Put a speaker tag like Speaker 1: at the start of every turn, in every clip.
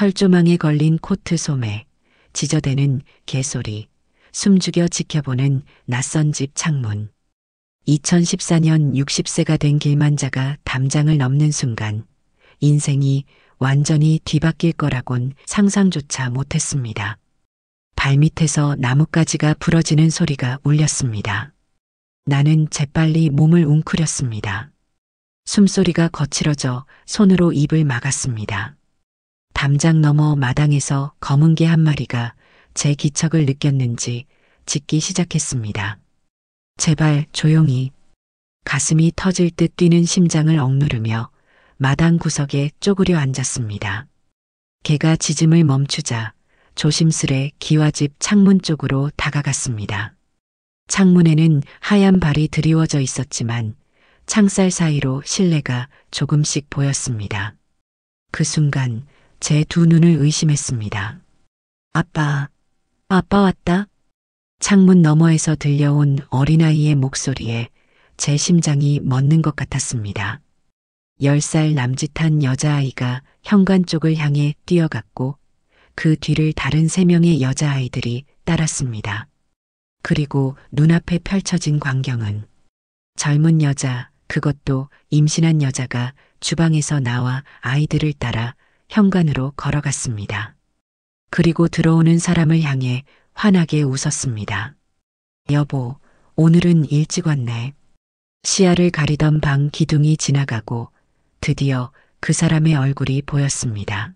Speaker 1: 철조망에 걸린 코트 소매, 지저대는 개소리, 숨죽여 지켜보는 낯선 집 창문. 2014년 60세가 된 길만자가 담장을 넘는 순간 인생이 완전히 뒤바뀔 거라곤 상상조차 못했습니다. 발밑에서 나뭇가지가 부러지는 소리가 울렸습니다. 나는 재빨리 몸을 웅크렸습니다. 숨소리가 거칠어져 손으로 입을 막았습니다. 담장 너머 마당에서 검은 개 한 마리가 제 기척을 느꼈는지 짖기 시작했습니다. 제발 조용히. 가슴이 터질 듯 뛰는 심장을 억누르며 마당 구석에 쪼그려 앉았습니다. 개가 짖음을 멈추자 조심스레 기와집 창문 쪽으로 다가갔습니다. 창문에는 하얀 발이 드리워져 있었지만 창살 사이로 실내가 조금씩 보였습니다. 그 순간 제 두 눈을 의심했습니다. 아빠 왔다. 창문 너머에서 들려온 어린아이의 목소리에 제 심장이 멎는 것 같았습니다. 10살 남짓한 여자아이가 현관 쪽을 향해 뛰어갔고 그 뒤를 다른 3명의 여자아이들이 따랐습니다. 그리고 눈앞에 펼쳐진 광경은 젊은 여자, 그것도 임신한 여자가 주방에서 나와 아이들을 따라 현관으로 걸어갔습니다. 그리고 들어오는 사람을 향해 환하게 웃었습니다. 여보, 오늘은 일찍 왔네. 시야를 가리던 방 기둥이 지나가고 드디어 그 사람의 얼굴이 보였습니다.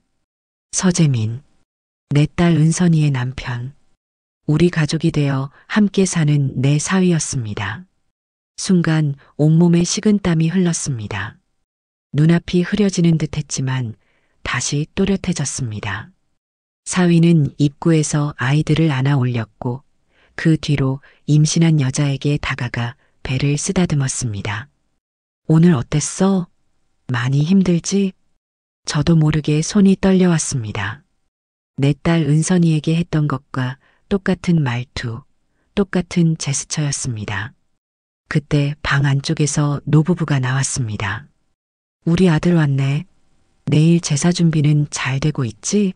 Speaker 1: 서재민, 내 딸 은선이의 남편. 우리 가족이 되어 함께 사는 내 사위였습니다. 순간 온몸에 식은땀이 흘렀습니다. 눈앞이 흐려지는 듯 했지만 다시 또렷해졌습니다. 사위는 입구에서 아이들을 안아 올렸고 그 뒤로 임신한 여자에게 다가가 배를 쓰다듬었습니다. 오늘 어땠어? 많이 힘들지? 저도 모르게 손이 떨려왔습니다. 내 딸 은선이에게 했던 것과 똑같은 말투, 똑같은 제스처였습니다. 그때 방 안쪽에서 노부부가 나왔습니다. 우리 아들 왔네. 내일 제사 준비는 잘 되고 있지?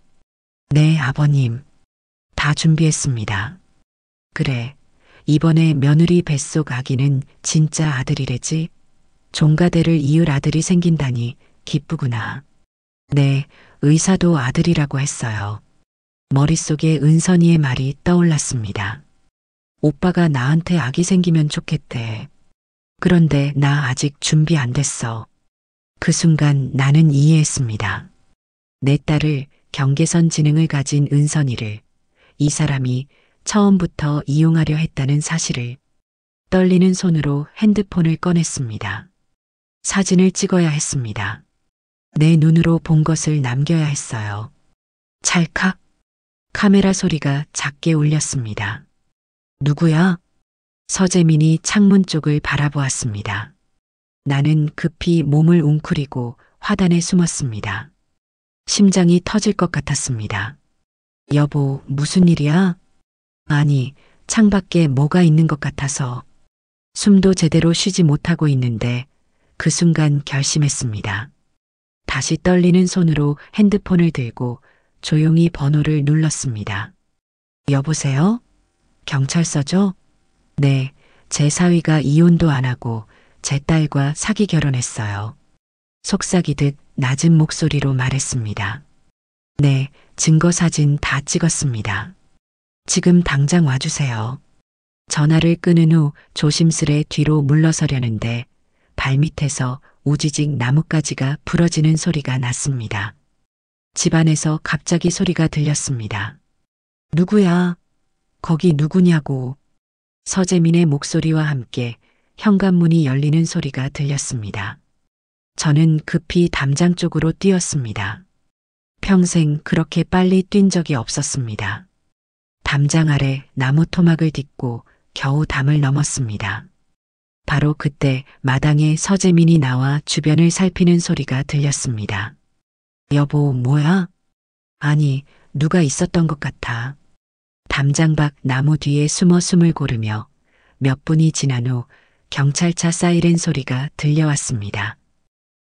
Speaker 1: 네, 아버님. 다 준비했습니다. 그래, 이번에 며느리 뱃속 아기는 진짜 아들이래지? 종가대를 이을 아들이 생긴다니 기쁘구나. 네, 의사도 아들이라고 했어요. 머릿속에 은선이의 말이 떠올랐습니다. 오빠가 나한테 아기 생기면 좋겠대. 그런데 나 아직 준비 안 됐어. 그 순간 나는 이해했습니다. 내 딸을 경계선 지능을 가진 은선이를 이 사람이 처음부터 이용하려 했다는 사실을. 떨리는 손으로 핸드폰을 꺼냈습니다. 사진을 찍어야 했습니다. 내 눈으로 본 것을 남겨야 했어요. 찰칵. 카메라 소리가 작게 울렸습니다. 누구야? 서재민이 창문 쪽을 바라보았습니다. 나는 급히 몸을 웅크리고 화단에 숨었습니다. 심장이 터질 것 같았습니다. 여보, 무슨 일이야? 아니, 창밖에 뭐가 있는 것 같아서. 숨도 제대로 쉬지 못하고 있는데 그 순간 결심했습니다. 다시 떨리는 손으로 핸드폰을 들고 조용히 번호를 눌렀습니다. 여보세요? 경찰서죠? 네, 제 사위가 이혼도 안 하고 제 딸과 사기 결혼했어요. 속삭이듯 낮은 목소리로 말했습니다. 네, 증거 사진 다 찍었습니다. 지금 당장 와주세요. 전화를 끊은 후 조심스레 뒤로 물러서려는데 발밑에서 우지직 나뭇가지가 부러지는 소리가 났습니다. 집안에서 갑자기 소리가 들렸습니다. 누구야? 거기 누구냐고. 서재민의 목소리와 함께 현관문이 열리는 소리가 들렸습니다. 저는 급히 담장 쪽으로 뛰었습니다. 평생 그렇게 빨리 뛴 적이 없었습니다. 담장 아래 나무 토막을 딛고 겨우 담을 넘었습니다. 바로 그때 마당에 서재민이 나와 주변을 살피는 소리가 들렸습니다. 여보, 뭐야? 아니, 누가 있었던 것 같아. 담장 밖 나무 뒤에 숨어 숨을 고르며 몇 분이 지난 후 경찰차 사이렌 소리가 들려왔습니다.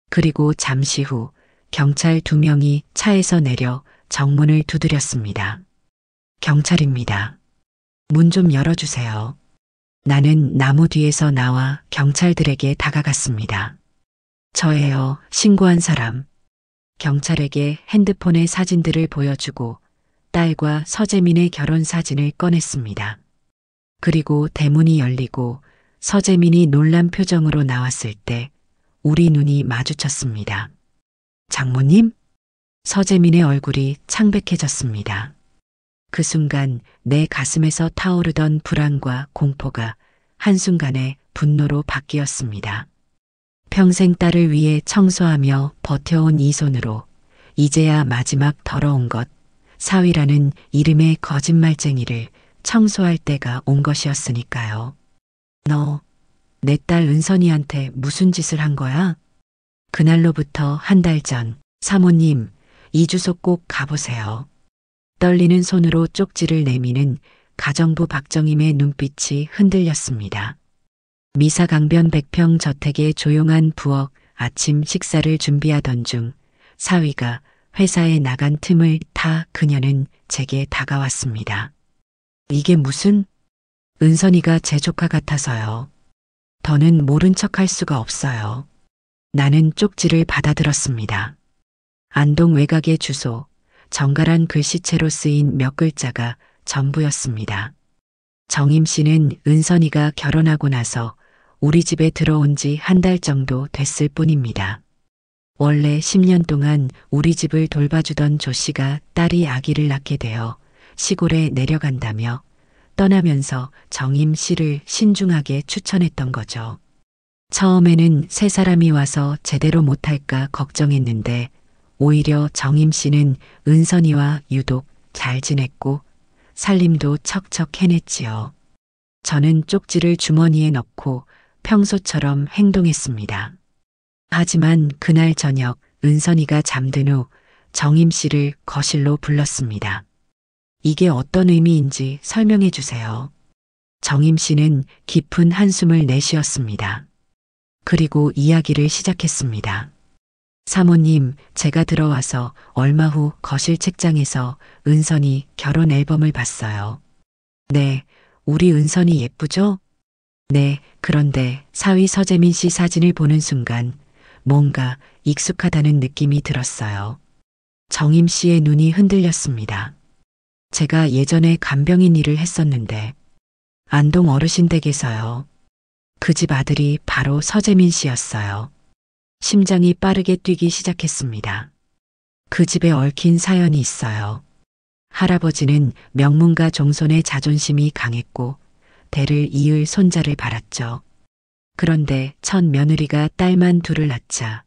Speaker 1: 그리고 잠시 후 경찰 2명이 차에서 내려 정문을 두드렸습니다. 경찰입니다. 문 좀 열어주세요. 나는 나무 뒤에서 나와 경찰들에게 다가갔습니다. 저예요, 신고한 사람. 경찰에게 핸드폰의 사진들을 보여주고 딸과 서재민의 결혼 사진을 꺼냈습니다. 그리고 대문이 열리고 서재민이 놀란 표정으로 나왔을 때 우리 눈이 마주쳤습니다. 장모님? 서재민의 얼굴이 창백해졌습니다. 그 순간 내 가슴에서 타오르던 불안과 공포가 한순간에 분노로 바뀌었습니다. 평생 딸을 위해 청소하며 버텨온 이 손으로 이제야 마지막 더러운 것, 사위라는 이름의 거짓말쟁이를 청소할 때가 온 것이었으니까요. 너, 내 딸 은선이한테 무슨 짓을 한 거야? 그날로부터 한 달 전, 사모님, 이 주소 꼭 가보세요. 떨리는 손으로 쪽지를 내미는 가정부 박정임의 눈빛이 흔들렸습니다. 미사강변 100평 저택의 조용한 부엌 아침 식사를 준비하던 중 사위가 회사에 나간 틈을 타 그녀는 제게 다가왔습니다. 이게 무슨? 은선이가 제 조카 같아서요. 더는 모른 척할 수가 없어요. 나는 쪽지를 받아들었습니다. 안동 외곽의 주소, 정갈한 글씨체로 쓰인 몇 글자가 전부였습니다. 정임 씨는 은선이가 결혼하고 나서 우리 집에 들어온 지 한 달 정도 됐을 뿐입니다. 원래 10년 동안 우리 집을 돌봐주던 조 씨가 딸이 아기를 낳게 되어 시골에 내려간다며 떠나면서 정임 씨를 신중하게 추천했던 거죠. 처음에는 세 사람이 와서 제대로 못할까 걱정했는데 오히려 정임 씨는 은선이와 유독 잘 지냈고 살림도 척척 해냈지요. 저는 쪽지를 주머니에 넣고 평소처럼 행동했습니다. 하지만 그날 저녁 은선이가 잠든 후 정임 씨를 거실로 불렀습니다. 이게 어떤 의미인지 설명해 주세요. 정임 씨는 깊은 한숨을 내쉬었습니다. 그리고 이야기를 시작했습니다. 사모님, 제가 들어와서 얼마 후 거실 책장에서 은선이 결혼 앨범을 봤어요. 네, 우리 은선이 예쁘죠? 네, 그런데 사위 서재민 씨 사진을 보는 순간 뭔가 익숙하다는 느낌이 들었어요. 정임 씨의 눈이 흔들렸습니다. 제가 예전에 간병인 일을 했었는데 안동 어르신 댁에서요. 그 집 아들이 바로 서재민 씨였어요. 심장이 빠르게 뛰기 시작했습니다. 그 집에 얽힌 사연이 있어요. 할아버지는 명문가 종손의 자존심이 강했고 대를 이을 손자를 바랐죠. 그런데 첫 며느리가 딸만 둘을 낳자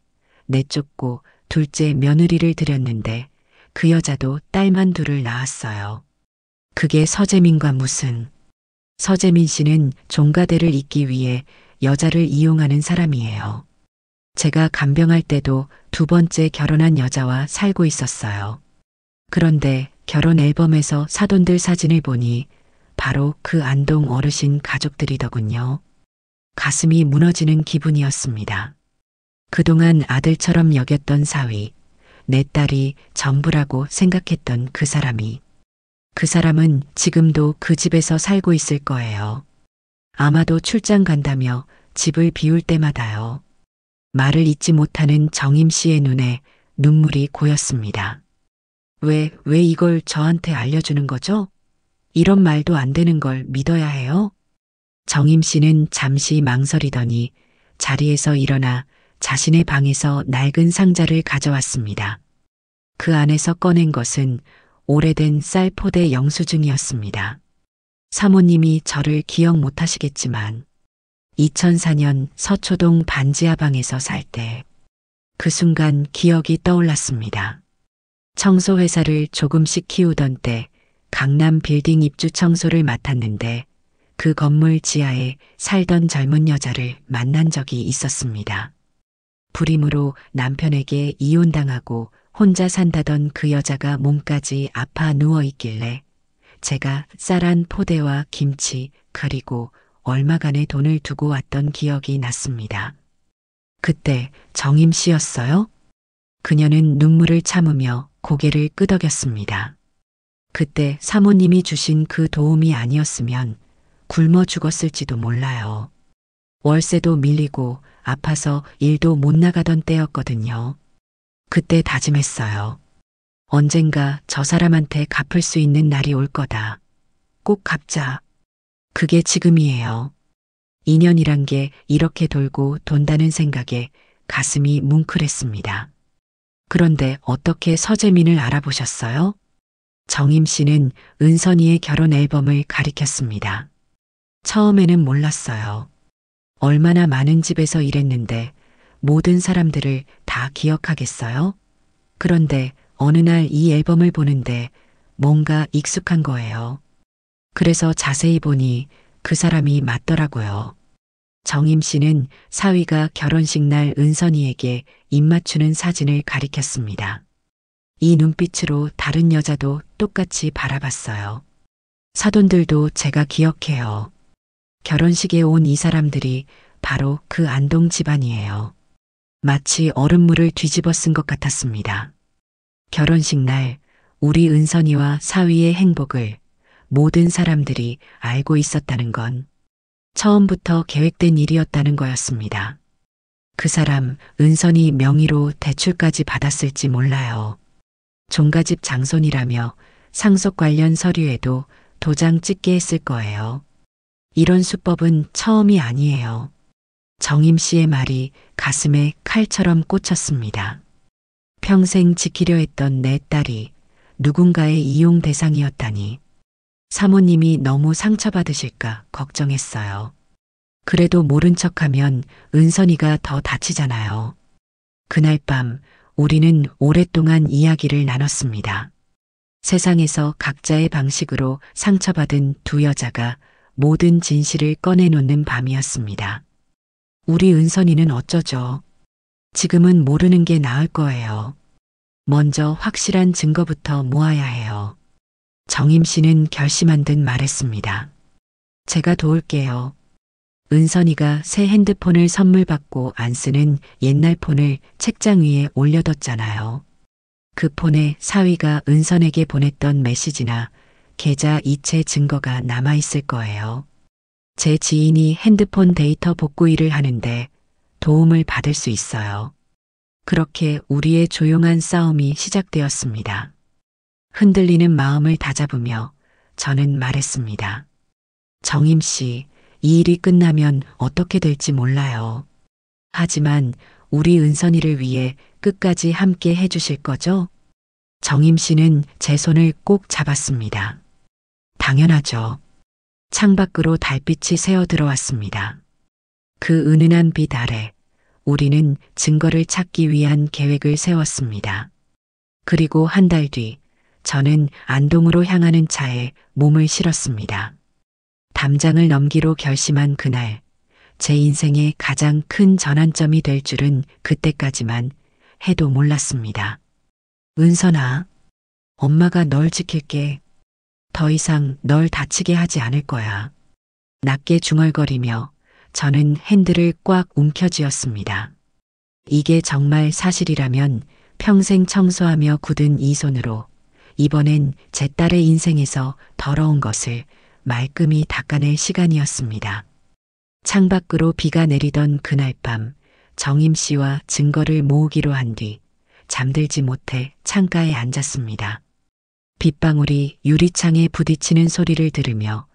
Speaker 1: 내쫓고 둘째 며느리를 들였는데 그 여자도 딸만 둘을 낳았어요. 그게 서재민과 무슨. 서재민 씨는 종가대를 잇기 위해 여자를 이용하는 사람이에요. 제가 간병할 때도 두 번째 결혼한 여자와 살고 있었어요. 그런데 결혼 앨범에서 사돈들 사진을 보니 바로 그 안동 어르신 가족들이더군요. 가슴이 무너지는 기분이었습니다. 그동안 아들처럼 여겼던 사위, 내 딸이 전부라고 생각했던 그 사람은 지금도 그 집에서 살고 있을 거예요. 아마도 출장 간다며 집을 비울 때마다요. 말을 잇지 못하는 정임 씨의 눈에 눈물이 고였습니다. 왜 이걸 저한테 알려주는 거죠? 이런 말도 안 되는 걸 믿어야 해요? 정임 씨는 잠시 망설이더니 자리에서 일어나 자신의 방에서 낡은 상자를 가져왔습니다. 그 안에서 꺼낸 것은 오래된 쌀 포대 영수증이었습니다. 사모님이 저를 기억 못하시겠지만 2004년 서초동 반지하방에서 살 때 그 순간 기억이 떠올랐습니다. 청소회사를 조금씩 키우던 때 강남 빌딩 입주 청소를 맡았는데 그 건물 지하에 살던 젊은 여자를 만난 적이 있었습니다. 불임으로 남편에게 이혼당하고 혼자 산다던 그 여자가 몸까지 아파 누워 있길래 제가 쌀한 포대와 김치 그리고 얼마간의 돈을 두고 왔던 기억이 났습니다. 그때 정임 씨였어요? 그녀는 눈물을 참으며 고개를 끄덕였습니다. 그때 사모님이 주신 그 도움이 아니었으면 굶어 죽었을지도 몰라요. 월세도 밀리고 아파서 일도 못 나가던 때였거든요. 그때 다짐했어요. 언젠가 저 사람한테 갚을 수 있는 날이 올 거다. 꼭 갚자. 그게 지금이에요. 인연이란 게 이렇게 돌고 돈다는 생각에 가슴이 뭉클했습니다. 그런데 어떻게 서재민을 알아보셨어요? 정임 씨는 은선이의 결혼 앨범을 가리켰습니다. 처음에는 몰랐어요. 얼마나 많은 집에서 일했는데 모든 사람들을 다 기억하겠어요? 그런데 어느 날 이 앨범을 보는데 뭔가 익숙한 거예요. 그래서 자세히 보니 그 사람이 맞더라고요. 정임 씨는 사위가 결혼식 날 은선이에게 입맞추는 사진을 가리켰습니다. 이 눈빛으로 다른 여자도 똑같이 바라봤어요. 사돈들도 제가 기억해요. 결혼식에 온 이 사람들이 바로 그 안동 집안이에요. 마치 얼음물을 뒤집어 쓴 것 같았습니다. 결혼식 날 우리 은선이와 사위의 행복을 모든 사람들이 알고 있었다는 건 처음부터 계획된 일이었다는 거였습니다. 그 사람 은선이 명의로 대출까지 받았을지 몰라요. 종가집 장손이라며 상속 관련 서류에도 도장 찍게 했을 거예요. 이런 수법은 처음이 아니에요. 정임 씨의 말이 가슴에 칼처럼 꽂혔습니다. 평생 지키려 했던 내 딸이 누군가의 이용 대상이었다니. 사모님이 너무 상처받으실까 걱정했어요. 그래도 모른 척하면 은선이가 더 다치잖아요. 그날 밤 우리는 오랫동안 이야기를 나눴습니다. 세상에서 각자의 방식으로 상처받은 두 여자가 모든 진실을 꺼내놓는 밤이었습니다. 우리 은선이는 어쩌죠? 지금은 모르는 게 나을 거예요. 먼저 확실한 증거부터 모아야 해요. 정임 씨는 결심한 듯 말했습니다. 제가 도울게요. 은선이가 새 핸드폰을 선물 받고 안 쓰는 옛날 폰을 책장 위에 올려뒀잖아요. 그 폰에 사위가 은선에게 보냈던 메시지나 계좌 이체 증거가 남아있을 거예요. 제 지인이 핸드폰 데이터 복구 일을 하는데 도움을 받을 수 있어요. 그렇게 우리의 조용한 싸움이 시작되었습니다. 흔들리는 마음을 다잡으며 저는 말했습니다. 정임 씨, 이 일이 끝나면 어떻게 될지 몰라요. 하지만 우리 은선이를 위해 끝까지 함께 해주실 거죠? 정임 씨는 제 손을 꼭 잡았습니다. 당연하죠. 창밖으로 달빛이 새어 들어왔습니다. 그 은은한 빛 아래 우리는 증거를 찾기 위한 계획을 세웠습니다. 그리고 한 달 뒤 저는 안동으로 향하는 차에 몸을 실었습니다. 담장을 넘기로 결심한 그날, 제 인생의 가장 큰 전환점이 될 줄은 그때까지만 해도 몰랐습니다. 은선아, 엄마가 널 지킬게. 더 이상 널 다치게 하지 않을 거야. 낮게 중얼거리며 저는 핸들을 꽉 움켜쥐었습니다. 이게 정말 사실이라면 평생 청소하며 굳은 이 손으로 이번엔 제 딸의 인생에서 더러운 것을 말끔히 닦아낼 시간이었습니다. 창밖으로 비가 내리던 그날 밤 정임 씨와 증거를 모으기로 한 뒤 잠들지 못해 창가에 앉았습니다. 빗방울이 유리창에 부딪히는 소리를 들으며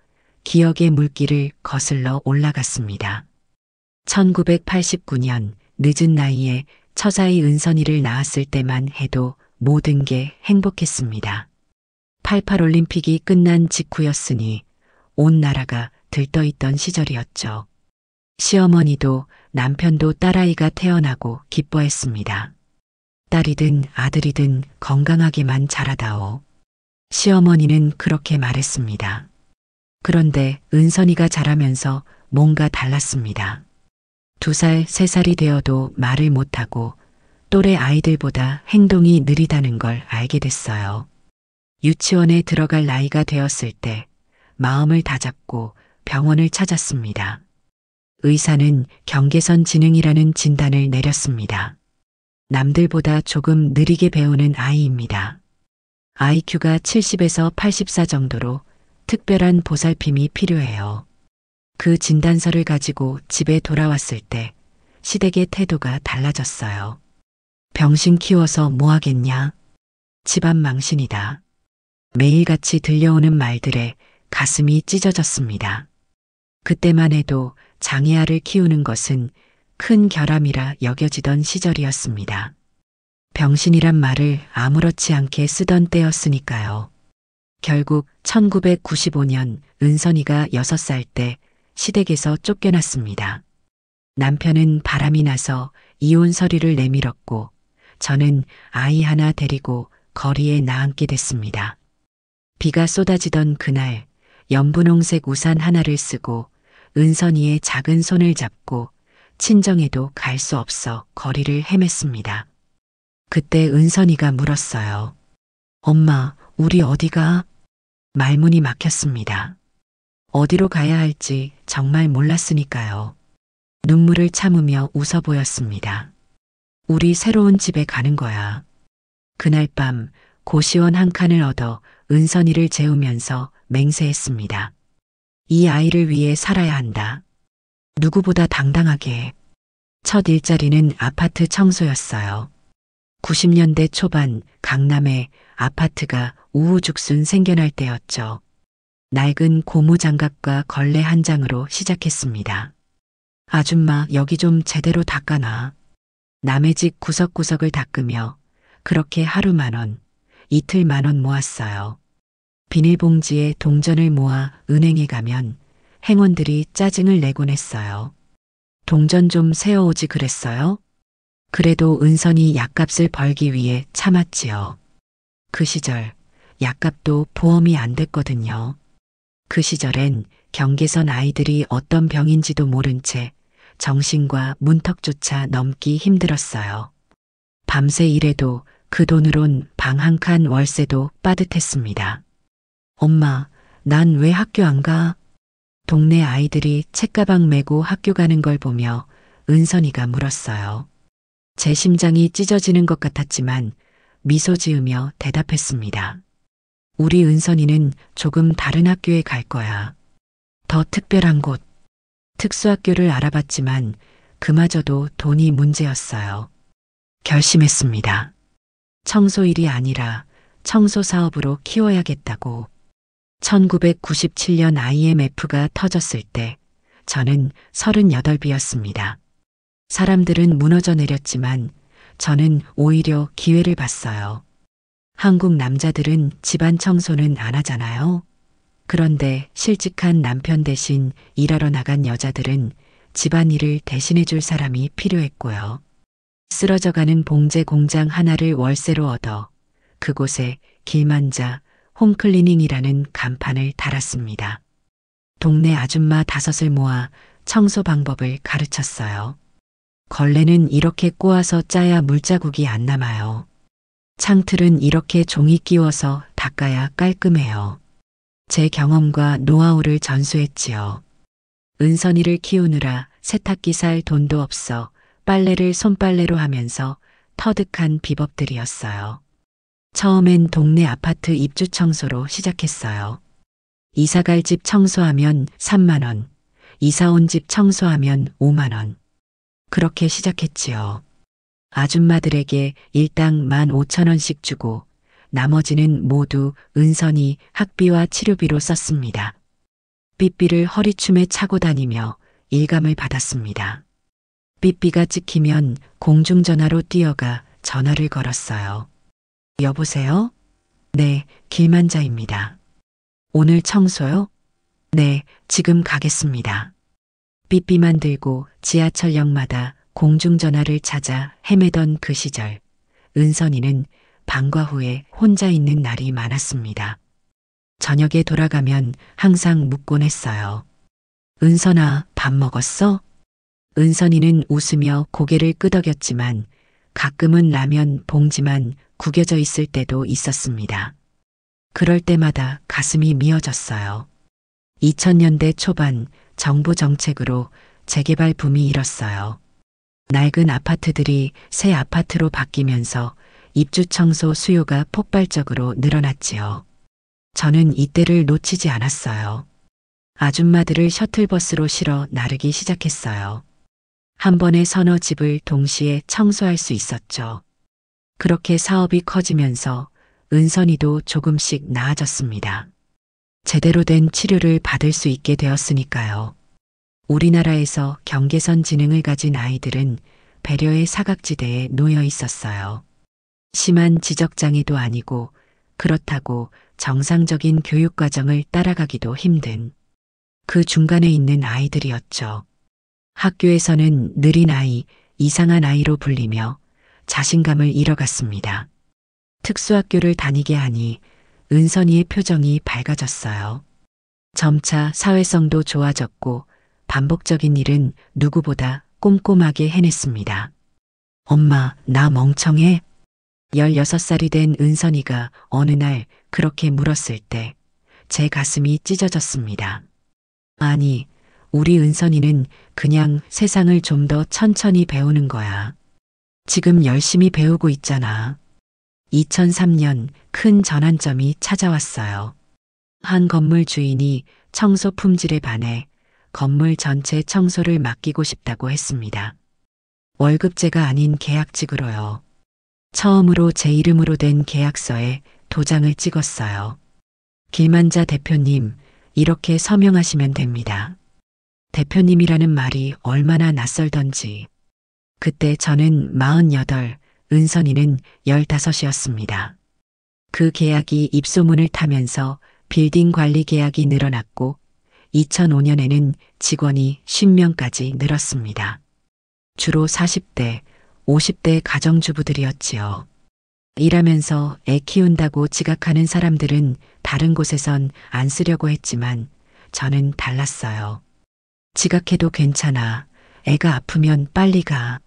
Speaker 1: 기억의 물길을 거슬러 올라갔습니다. 1989년 늦은 나이에 처자의 은선이를 낳았을 때만 해도 모든 게 행복했습니다. 88 올림픽이 끝난 직후였으니 온 나라가 들떠있던 시절이었죠. 시어머니도 남편도 딸아이가 태어나고 기뻐했습니다. 딸이든 아들이든 건강하게만 자라다오. 시어머니는 그렇게 말했습니다. 그런데 은선이가 자라면서 뭔가 달랐습니다. 2살, 3살이 되어도 말을 못하고 또래 아이들보다 행동이 느리다는 걸 알게 됐어요. 유치원에 들어갈 나이가 되었을 때 마음을 다잡고 병원을 찾았습니다. 의사는 경계선 지능이라는 진단을 내렸습니다. 남들보다 조금 느리게 배우는 아이입니다. IQ가 70에서 84 정도로 특별한 보살핌이 필요해요. 그 진단서를 가지고 집에 돌아왔을 때 시댁의 태도가 달라졌어요. 병신 키워서 뭐 하겠냐? 집안 망신이다. 매일같이 들려오는 말들에 가슴이 찢어졌습니다. 그때만 해도 장애아를 키우는 것은 큰 결함이라 여겨지던 시절이었습니다. 병신이란 말을 아무렇지 않게 쓰던 때였으니까요. 결국 1995년 은선이가 6살 때 시댁에서 쫓겨났습니다. 남편은 바람이 나서 이혼 서류를 내밀었고 저는 아이 하나 데리고 거리에 나앉게 됐습니다. 비가 쏟아지던 그날 연분홍색 우산 하나를 쓰고 은선이의 작은 손을 잡고 친정에도 갈 수 없어 거리를 헤맸습니다. 그때 은선이가 물었어요. 엄마, 우리 어디가? 말문이 막혔습니다. 어디로 가야 할지 정말 몰랐으니까요. 눈물을 참으며 웃어 보였습니다. 우리 새로운 집에 가는 거야. 그날 밤 고시원 한 칸을 얻어 은선이를 재우면서 맹세했습니다. 이 아이를 위해 살아야 한다. 누구보다 당당하게. 첫 일자리는 아파트 청소였어요. 90년대 초반 강남에 아파트가 우후죽순 생겨날 때였죠. 낡은 고무장갑과 걸레 한 장으로 시작했습니다. 아줌마 여기 좀 제대로 닦아놔. 남의 집 구석구석을 닦으며 그렇게 하루 10,000원, 이틀 10,000원 모았어요. 비닐봉지에 동전을 모아 은행에 가면 행원들이 짜증을 내곤 했어요. 동전 좀 세어오지 그랬어요? 그래도 은선이 약값을 벌기 위해 참았지요. 그 시절 약값도 보험이 안 됐거든요. 그 시절엔 경계선 아이들이 어떤 병인지도 모른 채 정신과 문턱조차 넘기 힘들었어요. 밤새 일해도 그 돈으론 방 한 칸 월세도 빠듯했습니다. 엄마, 난 왜 학교 안 가? 동네 아이들이 책가방 메고 학교 가는 걸 보며 은선이가 물었어요. 제 심장이 찢어지는 것 같았지만 미소 지으며 대답했습니다. 우리 은선이는 조금 다른 학교에 갈 거야. 더 특별한 곳. 특수학교를 알아봤지만 그마저도 돈이 문제였어요. 결심했습니다. 청소일이 아니라 청소 사업으로 키워야겠다고. 1997년 IMF가 터졌을 때 저는 38이었습니다. 사람들은 무너져 내렸지만 저는 오히려 기회를 봤어요. 한국 남자들은 집안 청소는 안 하잖아요. 그런데 실직한 남편 대신 일하러 나간 여자들은 집안일을 대신해 줄 사람이 필요했고요. 쓰러져가는 봉제 공장 하나를 월세로 얻어 그곳에 길만자 홈클리닝이라는 간판을 달았습니다. 동네 아줌마 5을 모아 청소 방법을 가르쳤어요. 걸레는 이렇게 꼬아서 짜야 물자국이 안 남아요. 창틀은 이렇게 종이 끼워서 닦아야 깔끔해요. 제 경험과 노하우를 전수했지요. 은선이를 키우느라 세탁기 살 돈도 없어 빨래를 손빨래로 하면서 터득한 비법들이었어요. 처음엔 동네 아파트 입주 청소로 시작했어요. 이사갈 집 청소하면 3,000원, 이사 온 집 청소하면 50,000원. 그렇게 시작했지요. 아줌마들에게 일당 15,000원씩 주고 나머지는 모두 은선이 학비와 치료비로 썼습니다. 삐삐를 허리춤에 차고 다니며 일감을 받았습니다. 삐삐가 찍히면 공중전화로 뛰어가 전화를 걸었어요. 여보세요? 네, 길만자입니다. 오늘 청소요? 네, 지금 가겠습니다. 삐삐만 들고 지하철역마다 공중전화를 찾아 헤매던 그 시절, 은선이는 방과 후에 혼자 있는 날이 많았습니다. 저녁에 돌아가면 항상 묻곤 했어요. 은선아, 밥 먹었어? 은선이는 웃으며 고개를 끄덕였지만 가끔은 라면 봉지만 구겨져 있을 때도 있었습니다. 그럴 때마다 가슴이 미어졌어요. 2000년대 초반 정부 정책으로 재개발 붐이 일었어요. 낡은 아파트들이 새 아파트로 바뀌면서 입주 청소 수요가 폭발적으로 늘어났지요. 저는 이때를 놓치지 않았어요. 아줌마들을 셔틀버스로 실어 나르기 시작했어요. 한 번에 서너 집을 동시에 청소할 수 있었죠. 그렇게 사업이 커지면서 은선이도 조금씩 나아졌습니다. 제대로 된 치료를 받을 수 있게 되었으니까요. 우리나라에서 경계선 지능을 가진 아이들은 배려의 사각지대에 놓여 있었어요. 심한 지적장애도 아니고 그렇다고 정상적인 교육과정을 따라가기도 힘든 그 중간에 있는 아이들이었죠. 학교에서는 느린 아이, 이상한 아이로 불리며 자신감을 잃어갔습니다. 특수학교를 다니게 하니 은선이의 표정이 밝아졌어요. 점차 사회성도 좋아졌고 반복적인 일은 누구보다 꼼꼼하게 해냈습니다. 엄마, 나 멍청해? 16살이 된 은선이가 어느 날 그렇게 물었을 때 제 가슴이 찢어졌습니다. 아니, 우리 은선이는 그냥 세상을 좀 더 천천히 배우는 거야. 지금 열심히 배우고 있잖아. 2003년 큰 전환점이 찾아왔어요. 한 건물 주인이 청소 품질에 반해 건물 전체 청소를 맡기고 싶다고 했습니다. 월급제가 아닌 계약직으로요. 처음으로 제 이름으로 된 계약서에 도장을 찍었어요. 길만자 대표님, 이렇게 서명하시면 됩니다. 대표님이라는 말이 얼마나 낯설던지. 그때 저는 48, 은선이는 15이었습니다. 그 계약이 입소문을 타면서 빌딩 관리 계약이 늘어났고 2005년에는 직원이 50명까지 늘었습니다. 주로 40대, 50대 가정주부들이었지요. 일하면서 애 키운다고 지각하는 사람들은 다른 곳에선 안 쓰려고 했지만 저는 달랐어요. 지각해도 괜찮아. 애가 아프면 빨리 가.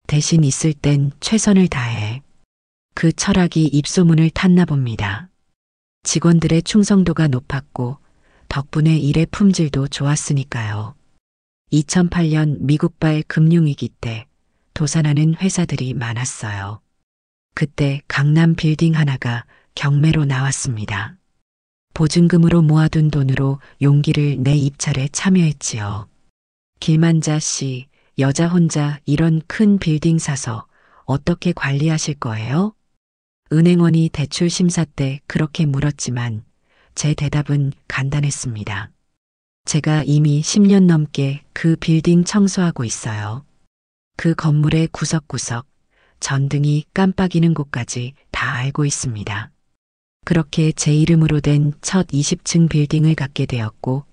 Speaker 1: 대신 있을 땐 최선을 다해. 그 철학이 입소문을 탔나 봅니다. 직원들의 충성도가 높았고 덕분에 일의 품질도 좋았으니까요. 2008년 미국발 금융위기 때 도산하는 회사들이 많았어요. 그때 강남 빌딩 하나가 경매로 나왔습니다. 보증금으로 모아둔 돈으로 용기를 내 입찰에 참여했지요. 길만자 씨, 여자 혼자 이런 큰 빌딩 사서 어떻게 관리하실 거예요? 은행원이 대출 심사 때 그렇게 물었지만 제 대답은 간단했습니다. 제가 이미 10년 넘게 그 빌딩 청소하고 있어요. 그 건물의 구석구석, 전등이 깜빡이는 곳까지 다 알고 있습니다. 그렇게 제 이름으로 된 첫 20층 빌딩을 갖게 되었고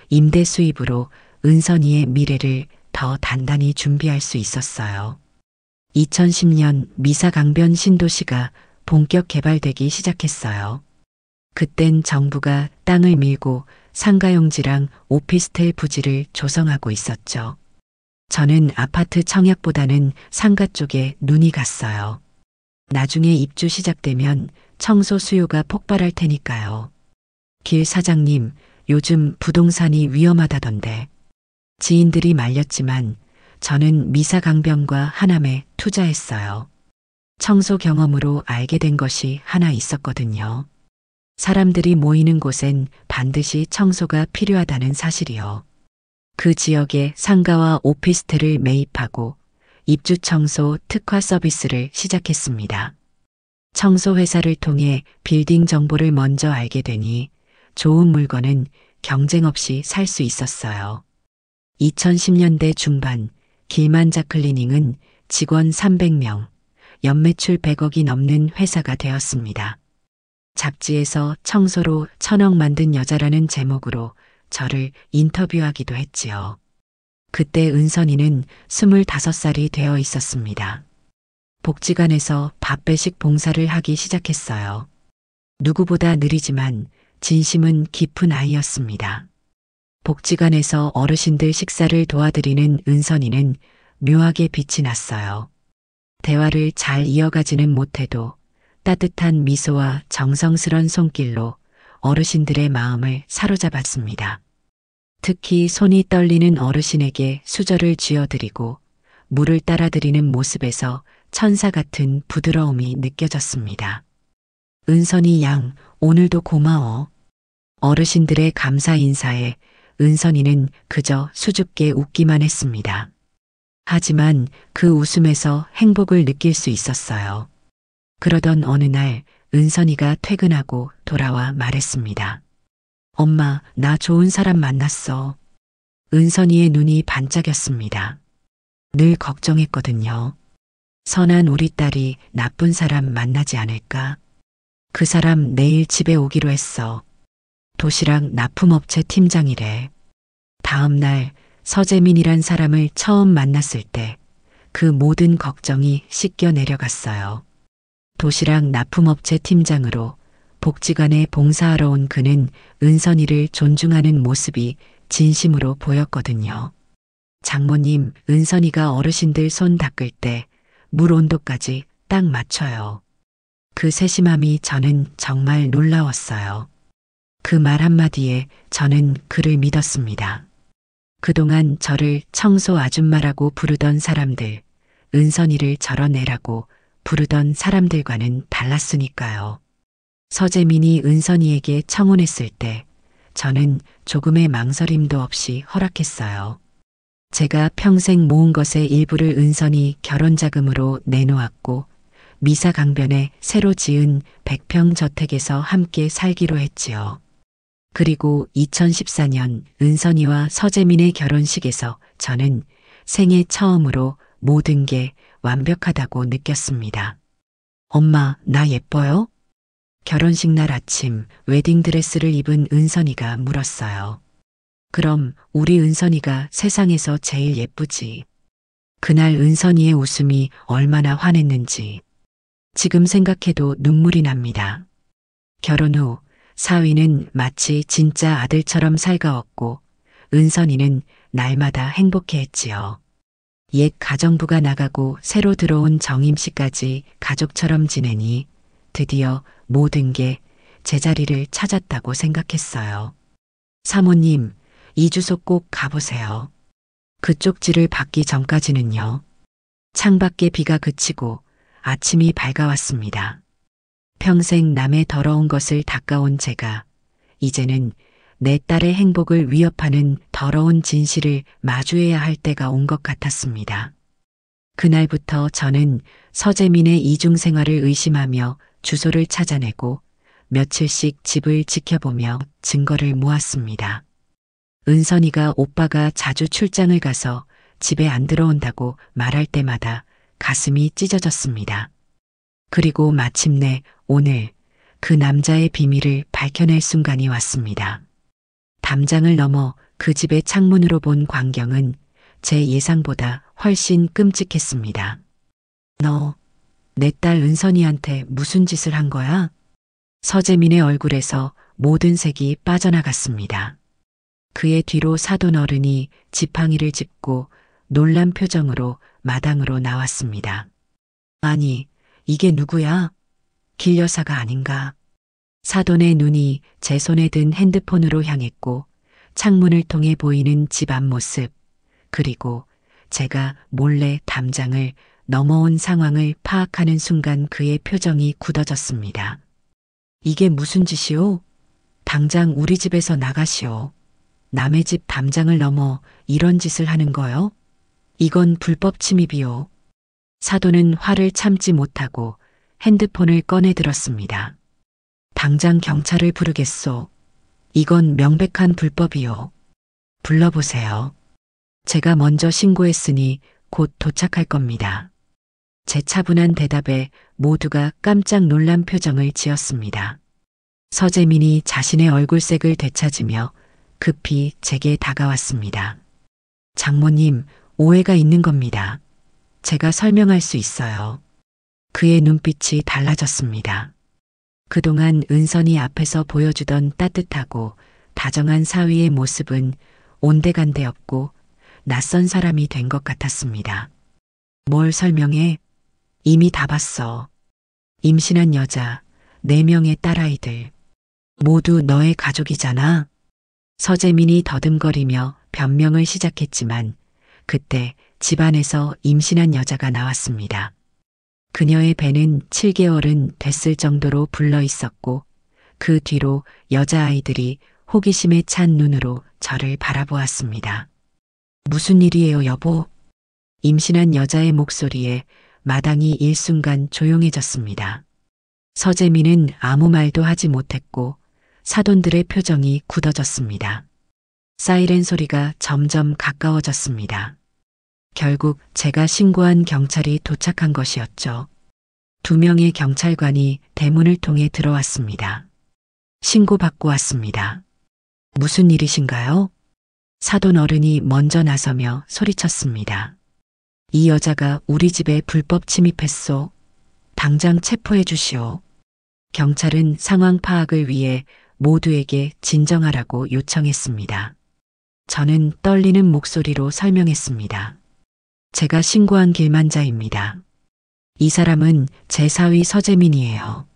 Speaker 1: 임대 수입으로 은선이의 미래를 더 단단히 준비할 수 있었어요. 2010년 미사강변 신도시가 본격 개발되기 시작했어요. 그땐 정부가 땅을 밀고 상가용지랑 오피스텔 부지를 조성하고 있었죠. 저는 아파트 청약보다는 상가 쪽에 눈이 갔어요. 나중에 입주 시작되면 청소 수요가 폭발할 테니까요. 길 사장님, 요즘 부동산이 위험하다던데. 지인들이 말렸지만 저는 미사강변과 하남에 투자했어요. 청소 경험으로 알게 된 것이 하나 있었거든요. 사람들이 모이는 곳엔 반드시 청소가 필요하다는 사실이요. 그 지역에 상가와 오피스텔을 매입하고 입주 청소 특화 서비스를 시작했습니다. 청소 회사를 통해 빌딩 정보를 먼저 알게 되니 좋은 물건은 경쟁 없이 살 수 있었어요. 2010년대 중반 길만자 클리닝은 직원 300명, 연매출 100억이 넘는 회사가 되었습니다. 잡지에서 청소로 1000억 만든 여자라는 제목으로 저를 인터뷰하기도 했지요. 그때 은선이는 25살이 되어 있었습니다. 복지관에서 밥배식 봉사를 하기 시작했어요. 누구보다 느리지만 진심은 깊은 아이였습니다. 복지관에서 어르신들 식사를 도와드리는 은선이는 묘하게 빛이 났어요. 대화를 잘 이어가지는 못해도 따뜻한 미소와 정성스런 손길로 어르신들의 마음을 사로잡았습니다. 특히 손이 떨리는 어르신에게 수저를 쥐어드리고 물을 따라드리는 모습에서 천사 같은 부드러움이 느껴졌습니다. 은선이 양, 오늘도 고마워. 어르신들의 감사 인사에 은선이는 그저 수줍게 웃기만 했습니다. 하지만 그 웃음에서 행복을 느낄 수 있었어요. 그러던 어느 날 은선이가 퇴근하고 돌아와 말했습니다. 엄마, 나 좋은 사람 만났어. 은선이의 눈이 반짝였습니다. 늘 걱정했거든요. 선한 우리 딸이 나쁜 사람 만나지 않을까? 그 사람 내일 집에 오기로 했어. 도시락 납품업체 팀장이래. 다음 날 서재민이란 사람을 처음 만났을 때 그 모든 걱정이 씻겨 내려갔어요. 도시락 납품업체 팀장으로 복지관에 봉사하러 온 그는 은선이를 존중하는 모습이 진심으로 보였거든요. 장모님, 은선이가 어르신들 손 닦을 때 물 온도까지 딱 맞춰요. 그 세심함이 저는 정말 놀라웠어요. 그 말 한마디에 저는 그를 믿었습니다. 그동안 저를 청소 아줌마라고 부르던 사람들, 은선이를 저런 애라고 부르던 사람들과는 달랐으니까요. 서재민이 은선이에게 청혼했을 때 저는 조금의 망설임도 없이 허락했어요. 제가 평생 모은 것의 일부를 은선이 결혼자금으로 내놓았고 미사 강변에 새로 지은 100평 저택에서 함께 살기로 했지요. 그리고 2014년 은선이와 서재민의 결혼식에서 저는 생애 처음으로 모든 게 완벽하다고 느꼈습니다. 엄마, 나 예뻐요? 결혼식 날 아침 웨딩드레스를 입은 은선이가 물었어요. 그럼 우리 은선이가 세상에서 제일 예쁘지. 그날 은선이의 웃음이 얼마나 환했는지 지금 생각해도 눈물이 납니다. 결혼 후 사위는 마치 진짜 아들처럼 살가웠고 은선이는 날마다 행복해했지요. 옛 가정부가 나가고 새로 들어온 정임씨까지 가족처럼 지내니 드디어 모든 게 제자리를 찾았다고 생각했어요. 사모님, 이 주소 꼭 가보세요. 그 쪽지를 받기 전까지는요. 창밖에 비가 그치고 아침이 밝아왔습니다. 평생 남의 더러운 것을 닦아온 제가 이제는 내 딸의 행복을 위협하는 더러운 진실을 마주해야 할 때가 온 것 같았습니다. 그날부터 저는 서재민의 이중생활을 의심하며 주소를 찾아내고 며칠씩 집을 지켜보며 증거를 모았습니다. 은선이가 오빠가 자주 출장을 가서 집에 안 들어온다고 말할 때마다 가슴이 찢어졌습니다. 그리고 마침내 오늘 그 남자의 비밀을 밝혀낼 순간이 왔습니다. 담장을 넘어 그 집의 창문으로 본 광경은 제 예상보다 훨씬 끔찍했습니다. 너, 내 딸 은선이한테 무슨 짓을 한 거야? 서재민의 얼굴에서 모든 색이 빠져나갔습니다. 그의 뒤로 사돈 어른이 지팡이를 짚고 놀란 표정으로 마당으로 나왔습니다. 아니, 이게 누구야? 길 여사가 아닌가? 사돈의 눈이 제 손에 든 핸드폰으로 향했고 창문을 통해 보이는 집 앞모습, 그리고 제가 몰래 담장을 넘어온 상황을 파악하는 순간 그의 표정이 굳어졌습니다. 이게 무슨 짓이오? 당장 우리 집에서 나가시오. 남의 집 담장을 넘어 이런 짓을 하는 거요? 이건 불법 침입이요. 사돈은 화를 참지 못하고 핸드폰을 꺼내 들었습니다. 당장 경찰을 부르겠소. 이건 명백한 불법이요. 불러보세요. 제가 먼저 신고했으니 곧 도착할 겁니다. 제 차분한 대답에 모두가 깜짝 놀란 표정을 지었습니다. 서재민이 자신의 얼굴색을 되찾으며 급히 제게 다가왔습니다. 장모님, 오해가 있는 겁니다. 제가 설명할 수 있어요. 그의 눈빛이 달라졌습니다. 그동안 은선이 앞에서 보여주던 따뜻하고 다정한 사위의 모습은 온데간데 없고 낯선 사람이 된 것 같았습니다. 뭘 설명해? 이미 다 봤어. 임신한 여자, 4명의 딸아이들. 모두 너의 가족이잖아. 서재민이 더듬거리며 변명을 시작했지만 그때 집안에서 임신한 여자가 나왔습니다. 그녀의 배는 7개월은 됐을 정도로 불러 있었고 그 뒤로 여자아이들이 호기심에 찬 눈으로 저를 바라보았습니다. 무슨 일이에요, 여보? 임신한 여자의 목소리에 마당이 일순간 조용해졌습니다. 서재민은 아무 말도 하지 못했고 사돈들의 표정이 굳어졌습니다. 사이렌 소리가 점점 가까워졌습니다. 결국 제가 신고한 경찰이 도착한 것이었죠. 2명의 경찰관이 대문을 통해 들어왔습니다. 신고받고 왔습니다. 무슨 일이신가요? 사돈 어른이 먼저 나서며 소리쳤습니다. 이 여자가 우리 집에 불법 침입했소. 당장 체포해 주시오. 경찰은 상황 파악을 위해 모두에게 진정하라고 요청했습니다. 저는 떨리는 목소리로 설명했습니다. 제가 신고한 길만자입니다. 이 사람은 제 사위 서재민이에요.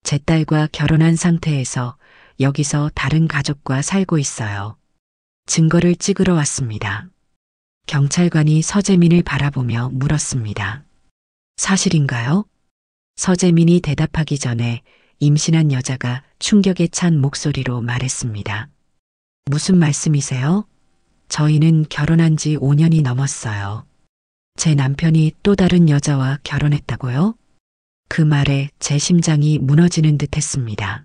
Speaker 1: 제 딸과 결혼한 상태에서 여기서 다른 가족과 살고 있어요. 증거를 찍으러 왔습니다. 경찰관이 서재민을 바라보며 물었습니다. 사실인가요? 서재민이 대답하기 전에 임신한 여자가 충격에 찬 목소리로 말했습니다. 무슨 말씀이세요? 저희는 결혼한 지 5년이 넘었어요. 제 남편이 또 다른 여자와 결혼했다고요? 그 말에 제 심장이 무너지는 듯 했습니다.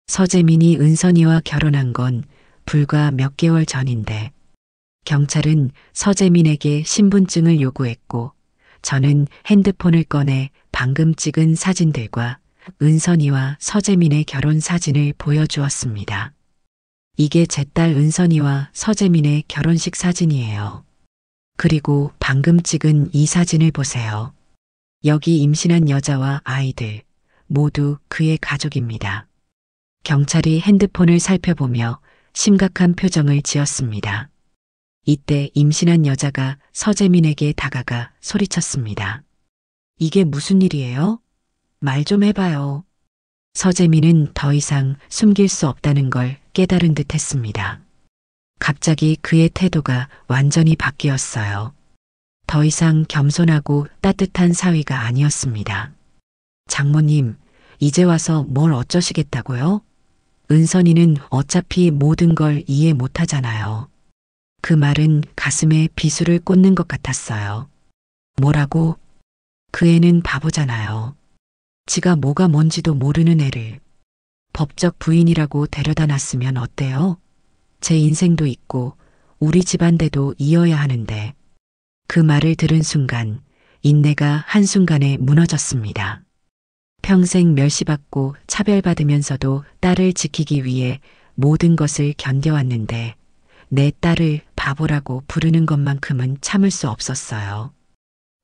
Speaker 1: 서재민이 은선이와 결혼한 건 불과 몇 개월 전인데 경찰은 서재민에게 신분증을 요구했고 저는 핸드폰을 꺼내 방금 찍은 사진들과 은선이와 서재민의 결혼 사진을 보여주었습니다. 이게 제 딸 은선이와 서재민의 결혼식 사진이에요. 그리고 방금 찍은 이 사진을 보세요. 여기 임신한 여자와 아이들 모두 그의 가족입니다. 경찰이 핸드폰을 살펴보며 심각한 표정을 지었습니다. 이때 임신한 여자가 서재민에게 다가가 소리쳤습니다. 이게 무슨 일이에요? 말 좀 해봐요. 서재민은 더 이상 숨길 수 없다는 걸 깨달은 듯 했습니다. 갑자기 그의 태도가 완전히 바뀌었어요. 더 이상 겸손하고 따뜻한 사위가 아니었습니다. 장모님, 이제 와서 뭘 어쩌시겠다고요? 은선이는 어차피 모든 걸 이해 못하잖아요. 그 말은 가슴에 비수를 꽂는 것 같았어요. 뭐라고? 그 애는 바보잖아요. 지가 뭐가 뭔지도 모르는 애를 법적 부인이라고 데려다 놨으면 어때요? 제 인생도 있고 우리 집안대도 이어야 하는데. 그 말을 들은 순간 인내가 한순간에 무너졌습니다. 평생 멸시받고 차별받으면서도 딸을 지키기 위해 모든 것을 견뎌왔는데 내 딸을 바보라고 부르는 것만큼은 참을 수 없었어요.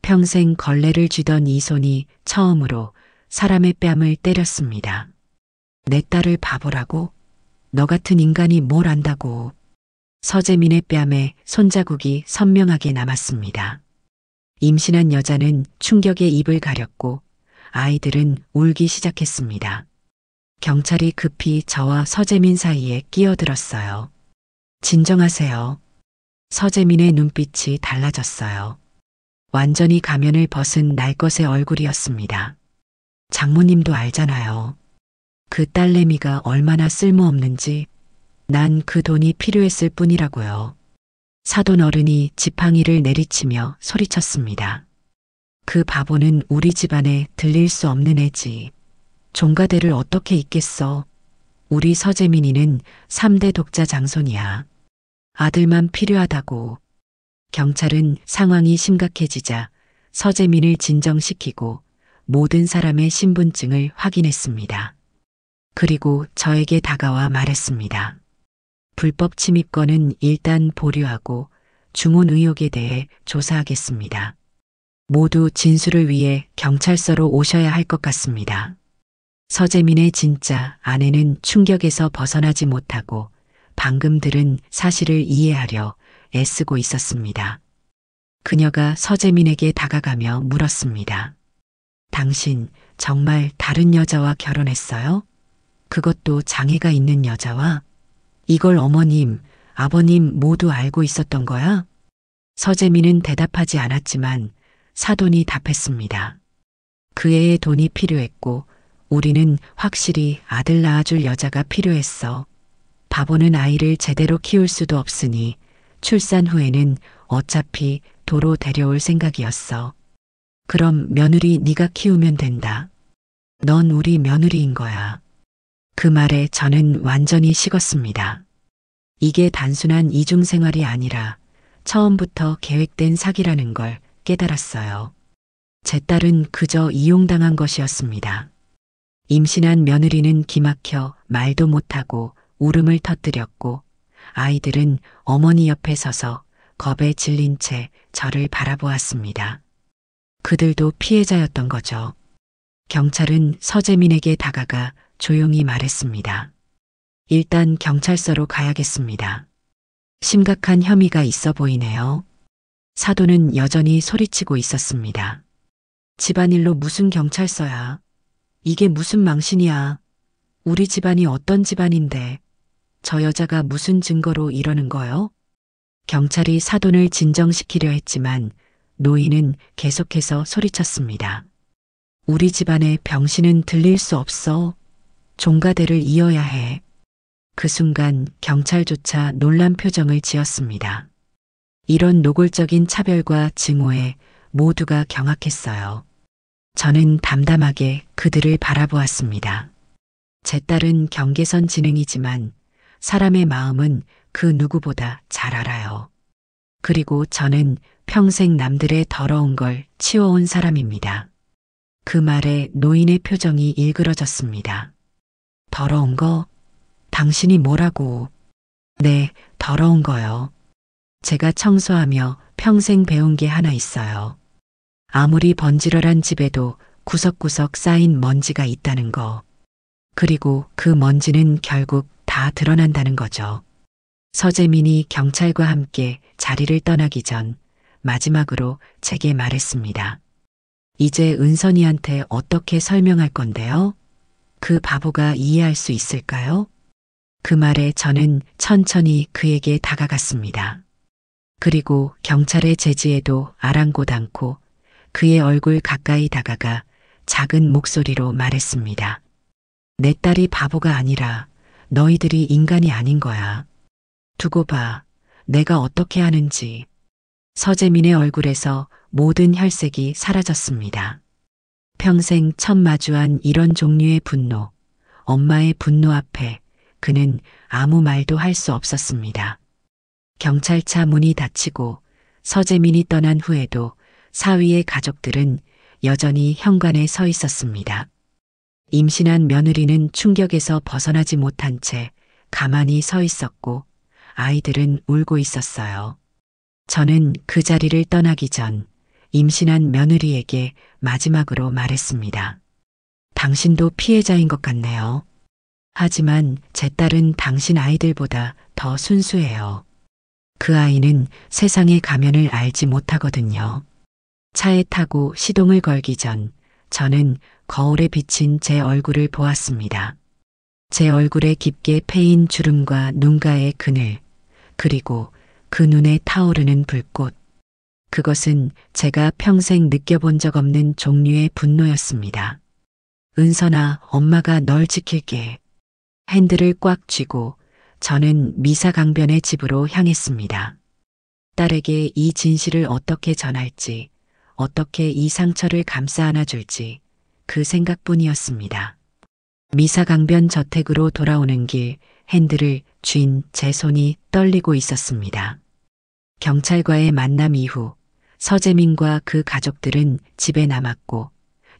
Speaker 1: 평생 걸레를 쥐던 이 손이 처음으로 사람의 뺨을 때렸습니다. 내 딸을 바보라고? 너 같은 인간이 뭘 안다고. 서재민의 뺨에 손자국이 선명하게 남았습니다. 임신한 여자는 충격에 입을 가렸고 아이들은 울기 시작했습니다. 경찰이 급히 저와 서재민 사이에 끼어들었어요. 진정하세요. 서재민의 눈빛이 달라졌어요. 완전히 가면을 벗은 날것의 얼굴이었습니다. 장모님도 알잖아요. 그 딸내미가 얼마나 쓸모없는지. 난 그 돈이 필요했을 뿐이라고요. 사돈 어른이 지팡이를 내리치며 소리쳤습니다. 그 바보는 우리 집안에 들릴 수 없는 애지. 종가대를 어떻게 잇겠어. 우리 서재민이는 3대 독자 장손이야. 아들만 필요하다고. 경찰은 상황이 심각해지자 서재민을 진정시키고 모든 사람의 신분증을 확인했습니다. 그리고 저에게 다가와 말했습니다. 불법 침입건은 일단 보류하고 중혼 의혹에 대해 조사하겠습니다. 모두 진술을 위해 경찰서로 오셔야 할 것 같습니다. 서재민의 진짜 아내는 충격에서 벗어나지 못하고 방금 들은 사실을 이해하려 애쓰고 있었습니다. 그녀가 서재민에게 다가가며 물었습니다. 당신 정말 다른 여자와 결혼했어요? 그것도 장애가 있는 여자와? 이걸 어머님, 아버님 모두 알고 있었던 거야? 서재민은 대답하지 않았지만 사돈이 답했습니다. 그 애의 돈이 필요했고 우리는 확실히 아들 낳아줄 여자가 필요했어. 바보는 아이를 제대로 키울 수도 없으니 출산 후에는 어차피 도로 데려올 생각이었어. 그럼 며느리 네가 키우면 된다. 넌 우리 며느리인 거야. 그 말에 저는 완전히 식었습니다. 이게 단순한 이중생활이 아니라 처음부터 계획된 사기라는 걸 깨달았어요. 제 딸은 그저 이용당한 것이었습니다. 임신한 며느리는 기막혀 말도 못하고 울음을 터뜨렸고 아이들은 어머니 옆에 서서 겁에 질린 채 저를 바라보았습니다. 그들도 피해자였던 거죠. 경찰은 서재민에게 다가가 조용히 말했습니다. 일단 경찰서로 가야겠습니다. 심각한 혐의가 있어 보이네요. 사돈은 여전히 소리치고 있었습니다. 집안일로 무슨 경찰서야. 이게 무슨 망신이야. 우리 집안이 어떤 집안인데 저 여자가 무슨 증거로 이러는 거요? 경찰이 사돈을 진정시키려 했지만 노인은 계속해서 소리쳤습니다. 우리 집안의 병신은 들릴 수 없어. 종가대를 이어야 해. 그 순간 경찰조차 놀란 표정을 지었습니다. 이런 노골적인 차별과 증오에 모두가 경악했어요. 저는 담담하게 그들을 바라보았습니다. 제 딸은 경계선 지능이지만 사람의 마음은 그 누구보다 잘 알아요. 그리고 저는 평생 남들의 더러운 걸 치워온 사람입니다. 그 말에 노인의 표정이 일그러졌습니다. 더러운 거? 당신이 뭐라고? 네, 더러운 거요. 제가 청소하며 평생 배운 게 하나 있어요. 아무리 번지럴한 집에도 구석구석 쌓인 먼지가 있다는 거. 그리고 그 먼지는 결국 다 드러난다는 거죠. 서재민이 경찰과 함께 자리를 떠나기 전 마지막으로 제게 말했습니다. 이제 은선이한테 어떻게 설명할 건데요? 그 바보가 이해할 수 있을까요? 그 말에 저는 천천히 그에게 다가갔습니다. 그리고 경찰의 제지에도 아랑곳 않고 그의 얼굴 가까이 다가가 작은 목소리로 말했습니다. 내 딸이 바보가 아니라 너희들이 인간이 아닌 거야. 두고 봐. 내가 어떻게 하는지. 서재민의 얼굴에서 모든 혈색이 사라졌습니다. 평생 처음 마주한 이런 종류의 분노, 엄마의 분노 앞에 그는 아무 말도 할 수 없었습니다. 경찰차 문이 닫히고 서재민이 떠난 후에도 사위의 가족들은 여전히 현관에 서 있었습니다. 임신한 며느리는 충격에서 벗어나지 못한 채 가만히 서 있었고 아이들은 울고 있었어요. 저는 그 자리를 떠나기 전 임신한 며느리에게 마지막으로 말했습니다. 당신도 피해자인 것 같네요. 하지만 제 딸은 당신 아이들보다 더 순수해요. 그 아이는 세상의 가면을 알지 못하거든요. 차에 타고 시동을 걸기 전 저는 거울에 비친 제 얼굴을 보았습니다. 제 얼굴에 깊게 패인 주름과 눈가의 그늘, 그리고 그 눈에 타오르는 불꽃. 그것은 제가 평생 느껴본 적 없는 종류의 분노였습니다. 은선아, 엄마가 널 지킬게. 핸들을 꽉 쥐고 저는 미사강변의 집으로 향했습니다. 딸에게 이 진실을 어떻게 전할지, 어떻게 이 상처를 감싸 안아줄지 그 생각뿐이었습니다. 미사강변 저택으로 돌아오는 길 핸들을 쥔 제 손이 떨리고 있었습니다. 경찰과의 만남 이후 서재민과 그 가족들은 집에 남았고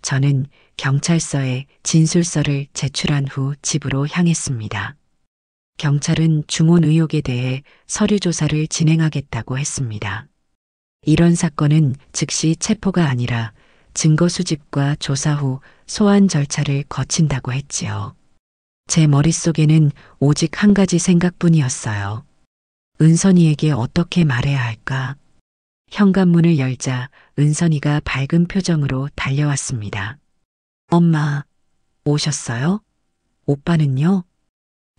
Speaker 1: 저는 경찰서에 진술서를 제출한 후 집으로 향했습니다. 경찰은 중혼 의혹에 대해 서류 조사를 진행하겠다고 했습니다. 이런 사건은 즉시 체포가 아니라 증거 수집과 조사 후 소환 절차를 거친다고 했지요. 제 머릿속에는 오직 한 가지 생각뿐이었어요. 은선이에게 어떻게 말해야 할까? 현관문을 열자 은선이가 밝은 표정으로 달려왔습니다. 엄마, 오셨어요? 오빠는요?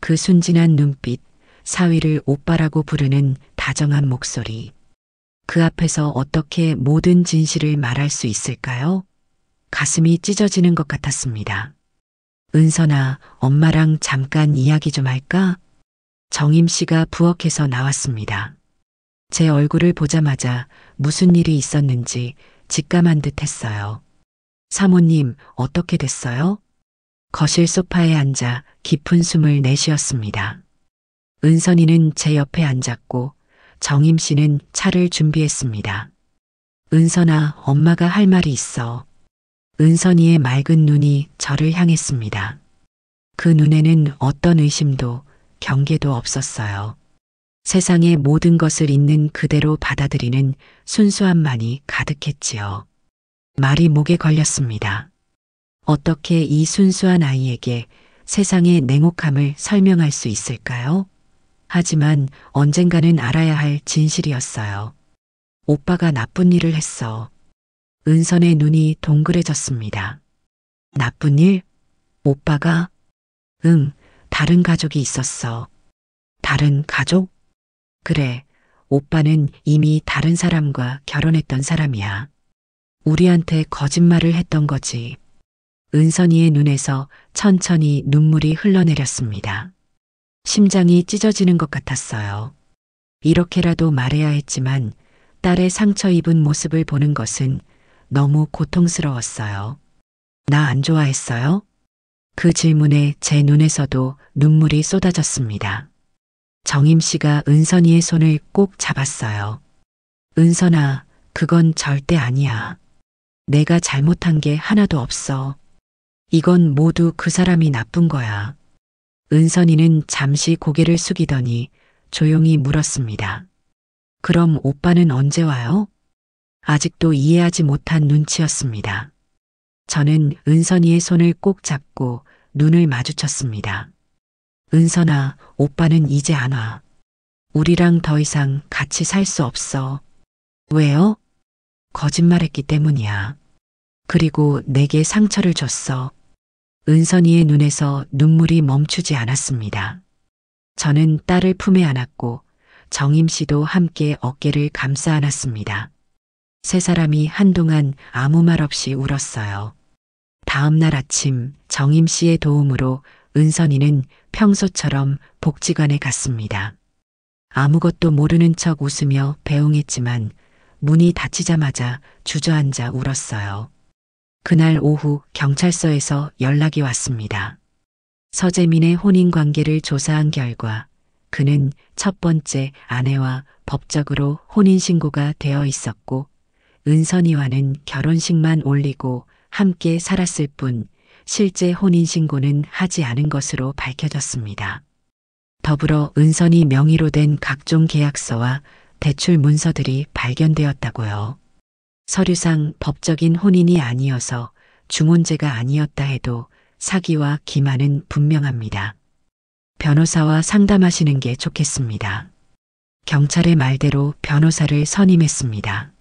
Speaker 1: 그 순진한 눈빛, 사위를 오빠라고 부르는 다정한 목소리. 그 앞에서 어떻게 모든 진실을 말할 수 있을까요? 가슴이 찢어지는 것 같았습니다. 은선아, 엄마랑 잠깐 이야기 좀 할까? 정임 씨가 부엌에서 나왔습니다. 제 얼굴을 보자마자 무슨 일이 있었는지 직감한 듯 했어요. 사모님, 어떻게 됐어요? 거실 소파에 앉아 깊은 숨을 내쉬었습니다. 은선이는 제 옆에 앉았고 정임 씨는 차를 준비했습니다. 은선아, 엄마가 할 말이 있어. 은선이의 맑은 눈이 저를 향했습니다. 그 눈에는 어떤 의심도 경계도 없었어요. 세상의 모든 것을 있는 그대로 받아들이는 순수함만이 가득했지요. 말이 목에 걸렸습니다. 어떻게 이 순수한 아이에게 세상의 냉혹함을 설명할 수 있을까요? 하지만 언젠가는 알아야 할 진실이었어요. 오빠가 나쁜 일을 했어. 은선의 눈이 동그래졌습니다. 나쁜 일? 오빠가? 응, 다른 가족이 있었어. 다른 가족? 그래, 오빠는 이미 다른 사람과 결혼했던 사람이야. 우리한테 거짓말을 했던 거지. 은선이의 눈에서 천천히 눈물이 흘러내렸습니다. 심장이 찢어지는 것 같았어요. 이렇게라도 말해야 했지만 딸의 상처 입은 모습을 보는 것은 너무 고통스러웠어요. 나 안 좋아했어요? 그 질문에 제 눈에서도 눈물이 쏟아졌습니다. 정임 씨가 은선이의 손을 꼭 잡았어요. 은선아, 그건 절대 아니야. 내가 잘못한 게 하나도 없어. 이건 모두 그 사람이 나쁜 거야. 은선이는 잠시 고개를 숙이더니 조용히 물었습니다. 그럼 오빠는 언제 와요? 아직도 이해하지 못한 눈치였습니다. 저는 은선이의 손을 꼭 잡고 눈을 마주쳤습니다. 은선아, 오빠는 이제 안 와. 우리랑 더 이상 같이 살 수 없어. 왜요? 거짓말했기 때문이야. 그리고 내게 상처를 줬어. 은선이의 눈에서 눈물이 멈추지 않았습니다. 저는 딸을 품에 안았고 정임 씨도 함께 어깨를 감싸 안았습니다. 세 사람이 한동안 아무 말 없이 울었어요. 다음 날 아침 정임 씨의 도움으로 은선이는 평소처럼 복지관에 갔습니다. 아무것도 모르는 척 웃으며 배웅했지만 문이 닫히자마자 주저앉아 울었어요. 그날 오후 경찰서에서 연락이 왔습니다. 서재민의 혼인 관계를 조사한 결과 그는 첫 번째 아내와 법적으로 혼인신고가 되어 있었고 은선이와는 결혼식만 올리고 함께 살았을 뿐 실제 혼인신고는 하지 않은 것으로 밝혀졌습니다. 더불어 은선이 명의로 된 각종 계약서와 대출 문서들이 발견되었다고요. 서류상 법적인 혼인이 아니어서 중혼제가 아니었다 해도 사기와 기만은 분명합니다. 변호사와 상담하시는 게 좋겠습니다. 경찰의 말대로 변호사를 선임했습니다.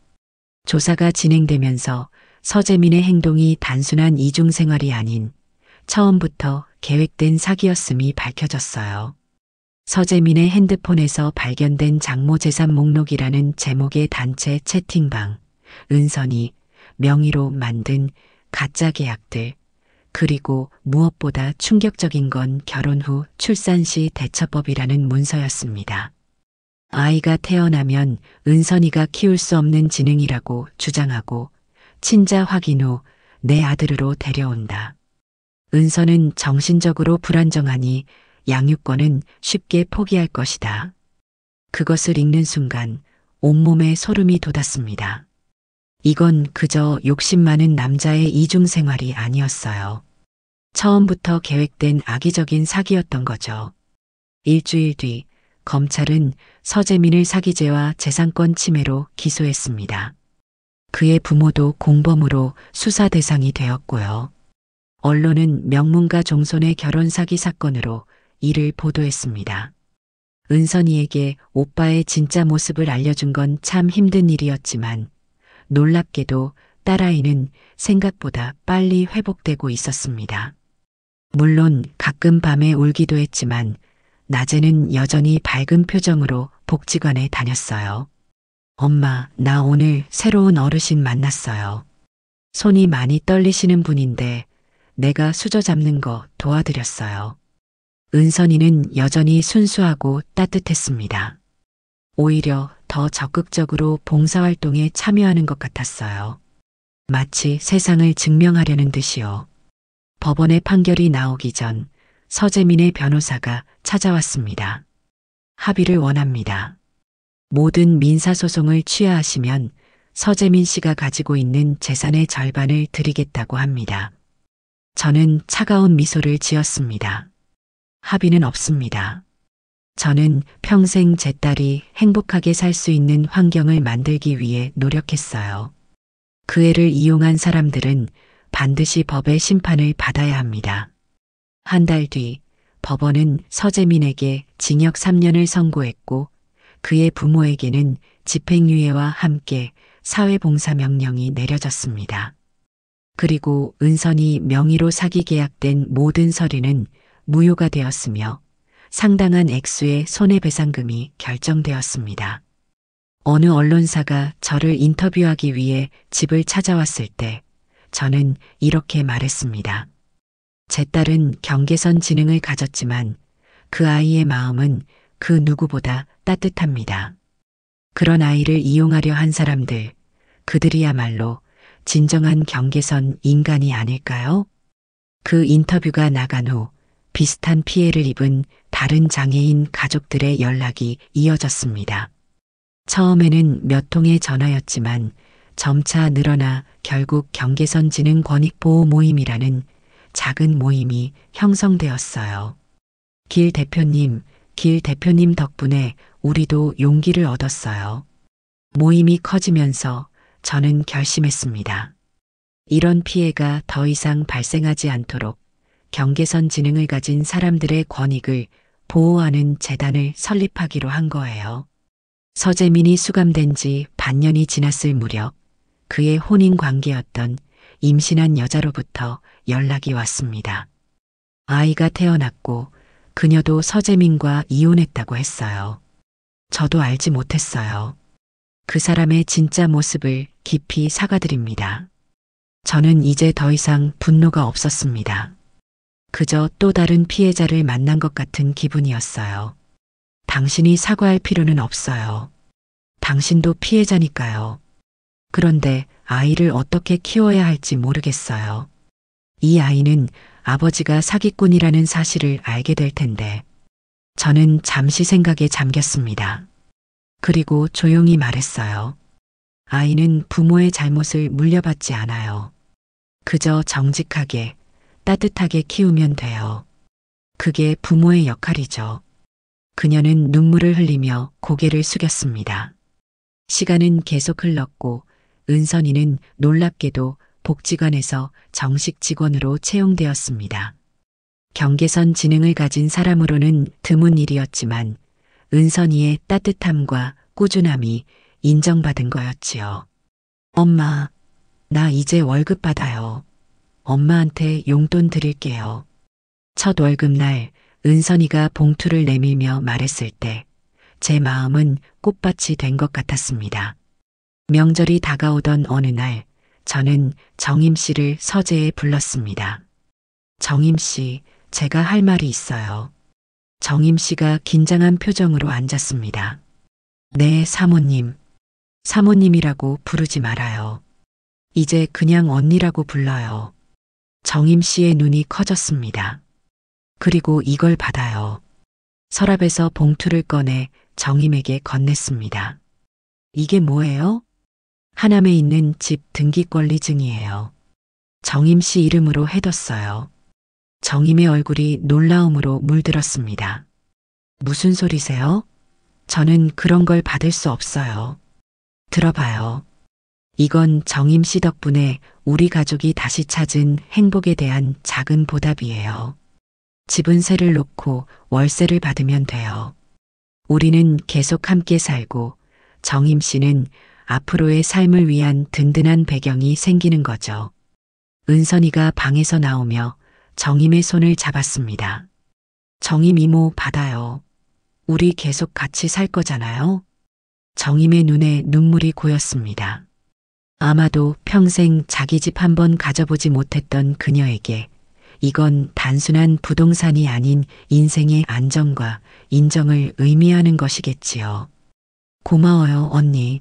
Speaker 1: 조사가 진행되면서 서재민의 행동이 단순한 이중생활이 아닌 처음부터 계획된 사기였음이 밝혀졌어요. 서재민의 핸드폰에서 발견된 장모재산 목록이라는 제목의 단체 채팅방, 은선이 명의로 만든 가짜 계약들, 그리고 무엇보다 충격적인 건 결혼 후 출산 시 대처법이라는 문서였습니다. 아이가 태어나면 은선이가 키울 수 없는 지능이라고 주장하고 친자 확인 후 내 아들으로 데려온다. 은선은 정신적으로 불안정하니 양육권은 쉽게 포기할 것이다. 그것을 읽는 순간 온몸에 소름이 돋았습니다. 이건 그저 욕심 많은 남자의 이중생활이 아니었어요. 처음부터 계획된 악의적인 사기였던 거죠. 일주일 뒤 검찰은 서재민을 사기죄와 재산권 침해로 기소했습니다. 그의 부모도 공범으로 수사 대상이 되었고요. 언론은 명문가 종손의 결혼 사기 사건으로 이를 보도했습니다. 은선이에게 오빠의 진짜 모습을 알려준 건 참 힘든 일이었지만 놀랍게도 딸아이는 생각보다 빨리 회복되고 있었습니다. 물론 가끔 밤에 울기도 했지만 낮에는 여전히 밝은 표정으로 복지관에 다녔어요. 엄마, 나 오늘 새로운 어르신 만났어요. 손이 많이 떨리시는 분인데 내가 수저 잡는 거 도와드렸어요. 은선이는 여전히 순수하고 따뜻했습니다. 오히려 더 적극적으로 봉사활동에 참여하는 것 같았어요. 마치 세상을 증명하려는 듯이요. 법원의 판결이 나오기 전 서재민의 변호사가 찾아왔습니다. 합의를 원합니다. 모든 민사소송을 취하하시면 서재민 씨가 가지고 있는 재산의 절반을 드리겠다고 합니다. 저는 차가운 미소를 지었습니다. 합의는 없습니다. 저는 평생 제 딸이 행복하게 살 수 있는 환경을 만들기 위해 노력했어요. 그 애를 이용한 사람들은 반드시 법의 심판을 받아야 합니다. 한 달 뒤 법원은 서재민에게 징역 3년을 선고했고 그의 부모에게는 집행유예와 함께 사회봉사 명령이 내려졌습니다. 그리고 은선이 명의로 사기 계약된 모든 서류는 무효가 되었으며 상당한 액수의 손해배상금이 결정되었습니다. 어느 언론사가 저를 인터뷰하기 위해 집을 찾아왔을 때 저는 이렇게 말했습니다. 제 딸은 경계선 지능을 가졌지만 그 아이의 마음은 그 누구보다 따뜻합니다. 그런 아이를 이용하려 한 사람들, 그들이야말로 진정한 경계선 인간이 아닐까요? 그 인터뷰가 나간 후 비슷한 피해를 입은 다른 장애인 가족들의 연락이 이어졌습니다. 처음에는 몇 통의 전화였지만 점차 늘어나 결국 경계선 지능 권익보호 모임이라는 작은 모임이 형성되었어요. 길 대표님 덕분에 우리도 용기를 얻었어요. 모임이 커지면서 저는 결심했습니다. 이런 피해가 더 이상 발생하지 않도록 경계선 지능을 가진 사람들의 권익을 보호하는 재단을 설립하기로 한 거예요. 서재민이 수감된 지 반년이 지났을 무렵 그의 혼인 관계였던 임신한 여자로부터 연락이 왔습니다. 아이가 태어났고 그녀도 서재민과 이혼했다고 했어요. 저도 알지 못했어요. 그 사람의 진짜 모습을 깊이 사과드립니다. 저는 이제 더 이상 분노가 없었습니다. 그저 또 다른 피해자를 만난 것 같은 기분이었어요. 당신이 사과할 필요는 없어요. 당신도 피해자니까요. 그런데 아이를 어떻게 키워야 할지 모르겠어요. 이 아이는 아버지가 사기꾼이라는 사실을 알게 될 텐데. 저는 잠시 생각에 잠겼습니다. 그리고 조용히 말했어요. 아이는 부모의 잘못을 물려받지 않아요. 그저 정직하게, 따뜻하게 키우면 돼요. 그게 부모의 역할이죠. 그녀는 눈물을 흘리며 고개를 숙였습니다. 시간은 계속 흘렀고 은선이는 놀랍게도 복지관에서 정식 직원으로 채용되었습니다. 경계선 지능을 가진 사람으로는 드문 일이었지만 은선이의 따뜻함과 꾸준함이 인정받은 거였지요. 엄마, 나 이제 월급 받아요. 엄마한테 용돈 드릴게요. 첫 월급날 은선이가 봉투를 내밀며 말했을 때 제 마음은 꽃밭이 된 것 같았습니다. 명절이 다가오던 어느 날 저는 정임 씨를 서재에 불렀습니다. 정임 씨, 제가 할 말이 있어요. 정임 씨가 긴장한 표정으로 앉았습니다. 네, 사모님. 사모님이라고 부르지 말아요. 이제 그냥 언니라고 불러요. 정임 씨의 눈이 커졌습니다. 그리고 이걸 받아요. 서랍에서 봉투를 꺼내 정임에게 건넸습니다. 이게 뭐예요? 하남에 있는 집 등기권리증이에요. 정임 씨 이름으로 해뒀어요. 정임의 얼굴이 놀라움으로 물들었습니다. 무슨 소리세요? 저는 그런 걸 받을 수 없어요. 들어봐요. 이건 정임 씨 덕분에 우리 가족이 다시 찾은 행복에 대한 작은 보답이에요. 집은 세를 놓고 월세를 받으면 돼요. 우리는 계속 함께 살고 정임 씨는 앞으로의 삶을 위한 든든한 배경이 생기는 거죠. 은선이가 방에서 나오며 정임의 손을 잡았습니다. 정임 이모 받아요. 우리 계속 같이 살 거잖아요. 정임의 눈에 눈물이 고였습니다. 아마도 평생 자기 집 한 번 가져보지 못했던 그녀에게 이건 단순한 부동산이 아닌 인생의 안정과 인정을 의미하는 것이겠지요. 고마워요, 언니.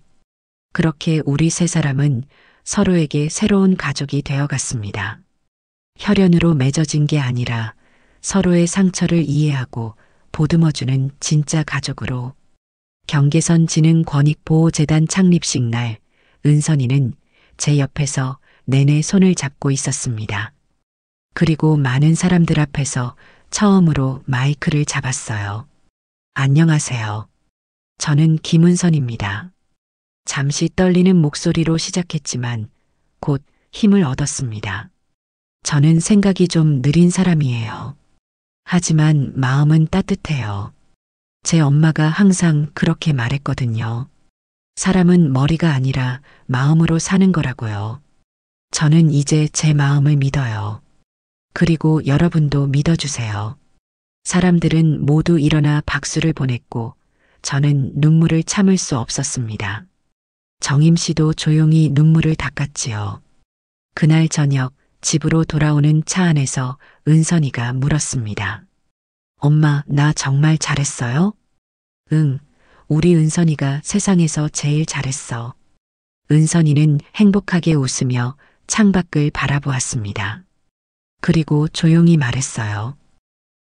Speaker 1: 그렇게 우리 세 사람은 서로에게 새로운 가족이 되어갔습니다. 혈연으로 맺어진 게 아니라 서로의 상처를 이해하고 보듬어주는 진짜 가족으로. 경계선 진흥권익보호재단 창립식 날, 은선이는 제 옆에서 내내 손을 잡고 있었습니다. 그리고 많은 사람들 앞에서 처음으로 마이크를 잡았어요. 안녕하세요. 저는 김은선입니다. 잠시 떨리는 목소리로 시작했지만 곧 힘을 얻었습니다. 저는 생각이 좀 느린 사람이에요. 하지만 마음은 따뜻해요. 제 엄마가 항상 그렇게 말했거든요. 사람은 머리가 아니라 마음으로 사는 거라고요. 저는 이제 제 마음을 믿어요. 그리고 여러분도 믿어주세요. 사람들은 모두 일어나 박수를 보냈고 저는 눈물을 참을 수 없었습니다. 정임 씨도 조용히 눈물을 닦았지요. 그날 저녁 집으로 돌아오는 차 안에서 은선이가 물었습니다. 엄마, 나 정말 잘했어요? 응, 우리 은선이가 세상에서 제일 잘했어. 은선이는 행복하게 웃으며 창밖을 바라보았습니다. 그리고 조용히 말했어요.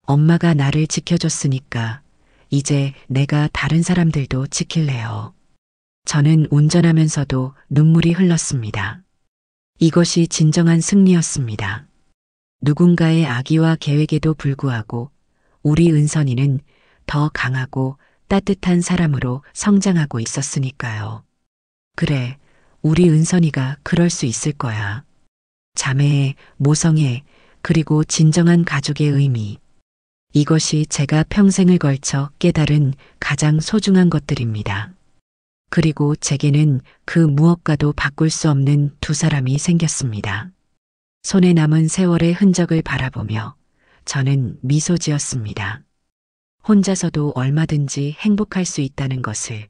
Speaker 1: 엄마가 나를 지켜줬으니까 이제 내가 다른 사람들도 지킬래요. 저는 운전하면서도 눈물이 흘렀습니다. 이것이 진정한 승리였습니다. 누군가의 악의와 계획에도 불구하고 우리 은선이는 더 강하고 따뜻한 사람으로 성장하고 있었으니까요. 그래, 우리 은선이가 그럴 수 있을 거야. 자매의, 모성애, 그리고 진정한 가족의 의미. 이것이 제가 평생을 걸쳐 깨달은 가장 소중한 것들입니다. 그리고 제게는 그 무엇과도 바꿀 수 없는 두 사람이 생겼습니다. 손에 남은 세월의 흔적을 바라보며 저는 미소 지었습니다. 혼자서도 얼마든지 행복할 수 있다는 것을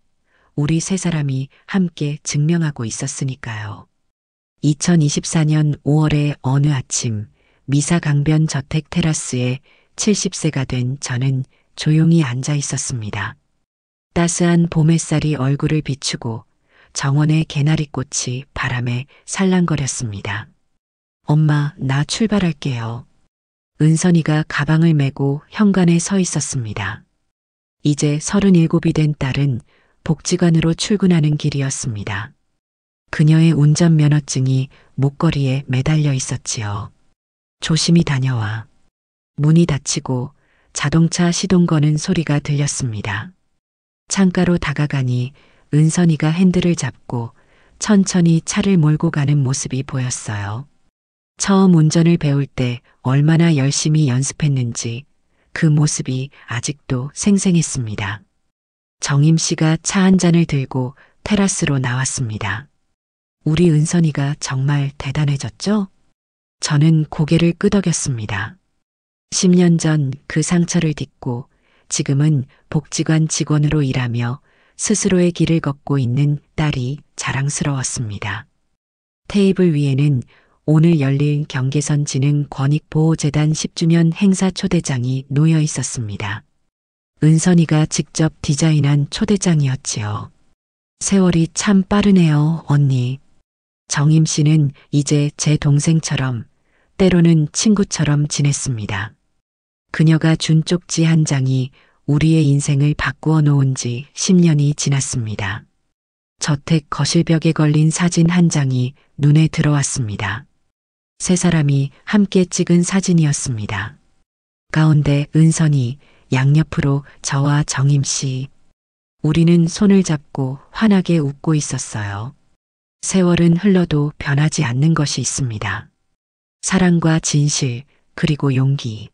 Speaker 1: 우리 세 사람이 함께 증명하고 있었으니까요. 2024년 5월의 어느 아침 미사 강변 저택 테라스에 70세가 된 저는 조용히 앉아 있었습니다. 따스한 봄 햇살이 얼굴을 비추고 정원의 개나리꽃이 바람에 살랑거렸습니다. 엄마, 나 출발할게요. 은선이가 가방을 메고 현관에 서 있었습니다. 이제 37이 된 딸은 복지관으로 출근하는 길이었습니다. 그녀의 운전면허증이 목걸이에 매달려 있었지요. 조심히 다녀와. 문이 닫히고 자동차 시동 거는 소리가 들렸습니다. 창가로 다가가니 은선이가 핸들을 잡고 천천히 차를 몰고 가는 모습이 보였어요. 처음 운전을 배울 때 얼마나 열심히 연습했는지 그 모습이 아직도 생생했습니다. 정임 씨가 차 한 잔을 들고 테라스로 나왔습니다. 우리 은선이가 정말 대단해졌죠? 저는 고개를 끄덕였습니다. 10년 전 그 상처를 딛고 지금은 복지관 직원으로 일하며 스스로의 길을 걷고 있는 딸이 자랑스러웠습니다. 테이블 위에는 오늘 열릴 경계선 진흥 권익보호재단 10주년 행사 초대장이 놓여 있었습니다. 은선이가 직접 디자인한 초대장이었지요. 세월이 참 빠르네요, 언니. 정임 씨는 이제 제 동생처럼 때로는 친구처럼 지냈습니다. 그녀가 준 쪽지 한 장이 우리의 인생을 바꾸어 놓은 지 10년이 지났습니다. 저택 거실벽에 걸린 사진 한 장이 눈에 들어왔습니다. 세 사람이 함께 찍은 사진이었습니다. 가운데 은선이, 양옆으로 저와 정임 씨. 우리는 손을 잡고 환하게 웃고 있었어요. 세월은 흘러도 변하지 않는 것이 있습니다. 사랑과 진실, 그리고 용기.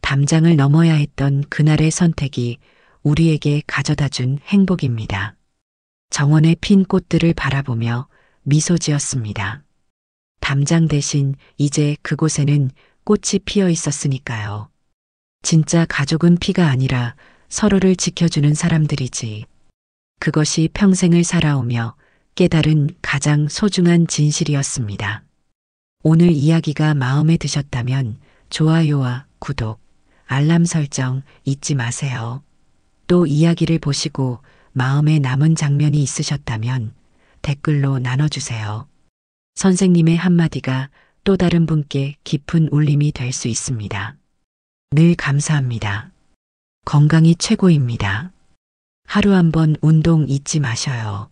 Speaker 1: 담장을 넘어야 했던 그날의 선택이 우리에게 가져다 준 행복입니다. 정원의 핀 꽃들을 바라보며 미소 지었습니다. 담장 대신 이제 그곳에는 꽃이 피어 있었으니까요. 진짜 가족은 피가 아니라 서로를 지켜주는 사람들이지. 그것이 평생을 살아오며 깨달은 가장 소중한 진실이었습니다. 오늘 이야기가 마음에 드셨다면 좋아요와 구독, 알람 설정 잊지 마세요. 또 이야기를 보시고 마음에 남은 장면이 있으셨다면 댓글로 나눠주세요. 선생님의 한마디가 또 다른 분께 깊은 울림이 될 수 있습니다. 늘 감사합니다. 건강이 최고입니다. 하루 한 번 운동 잊지 마셔요.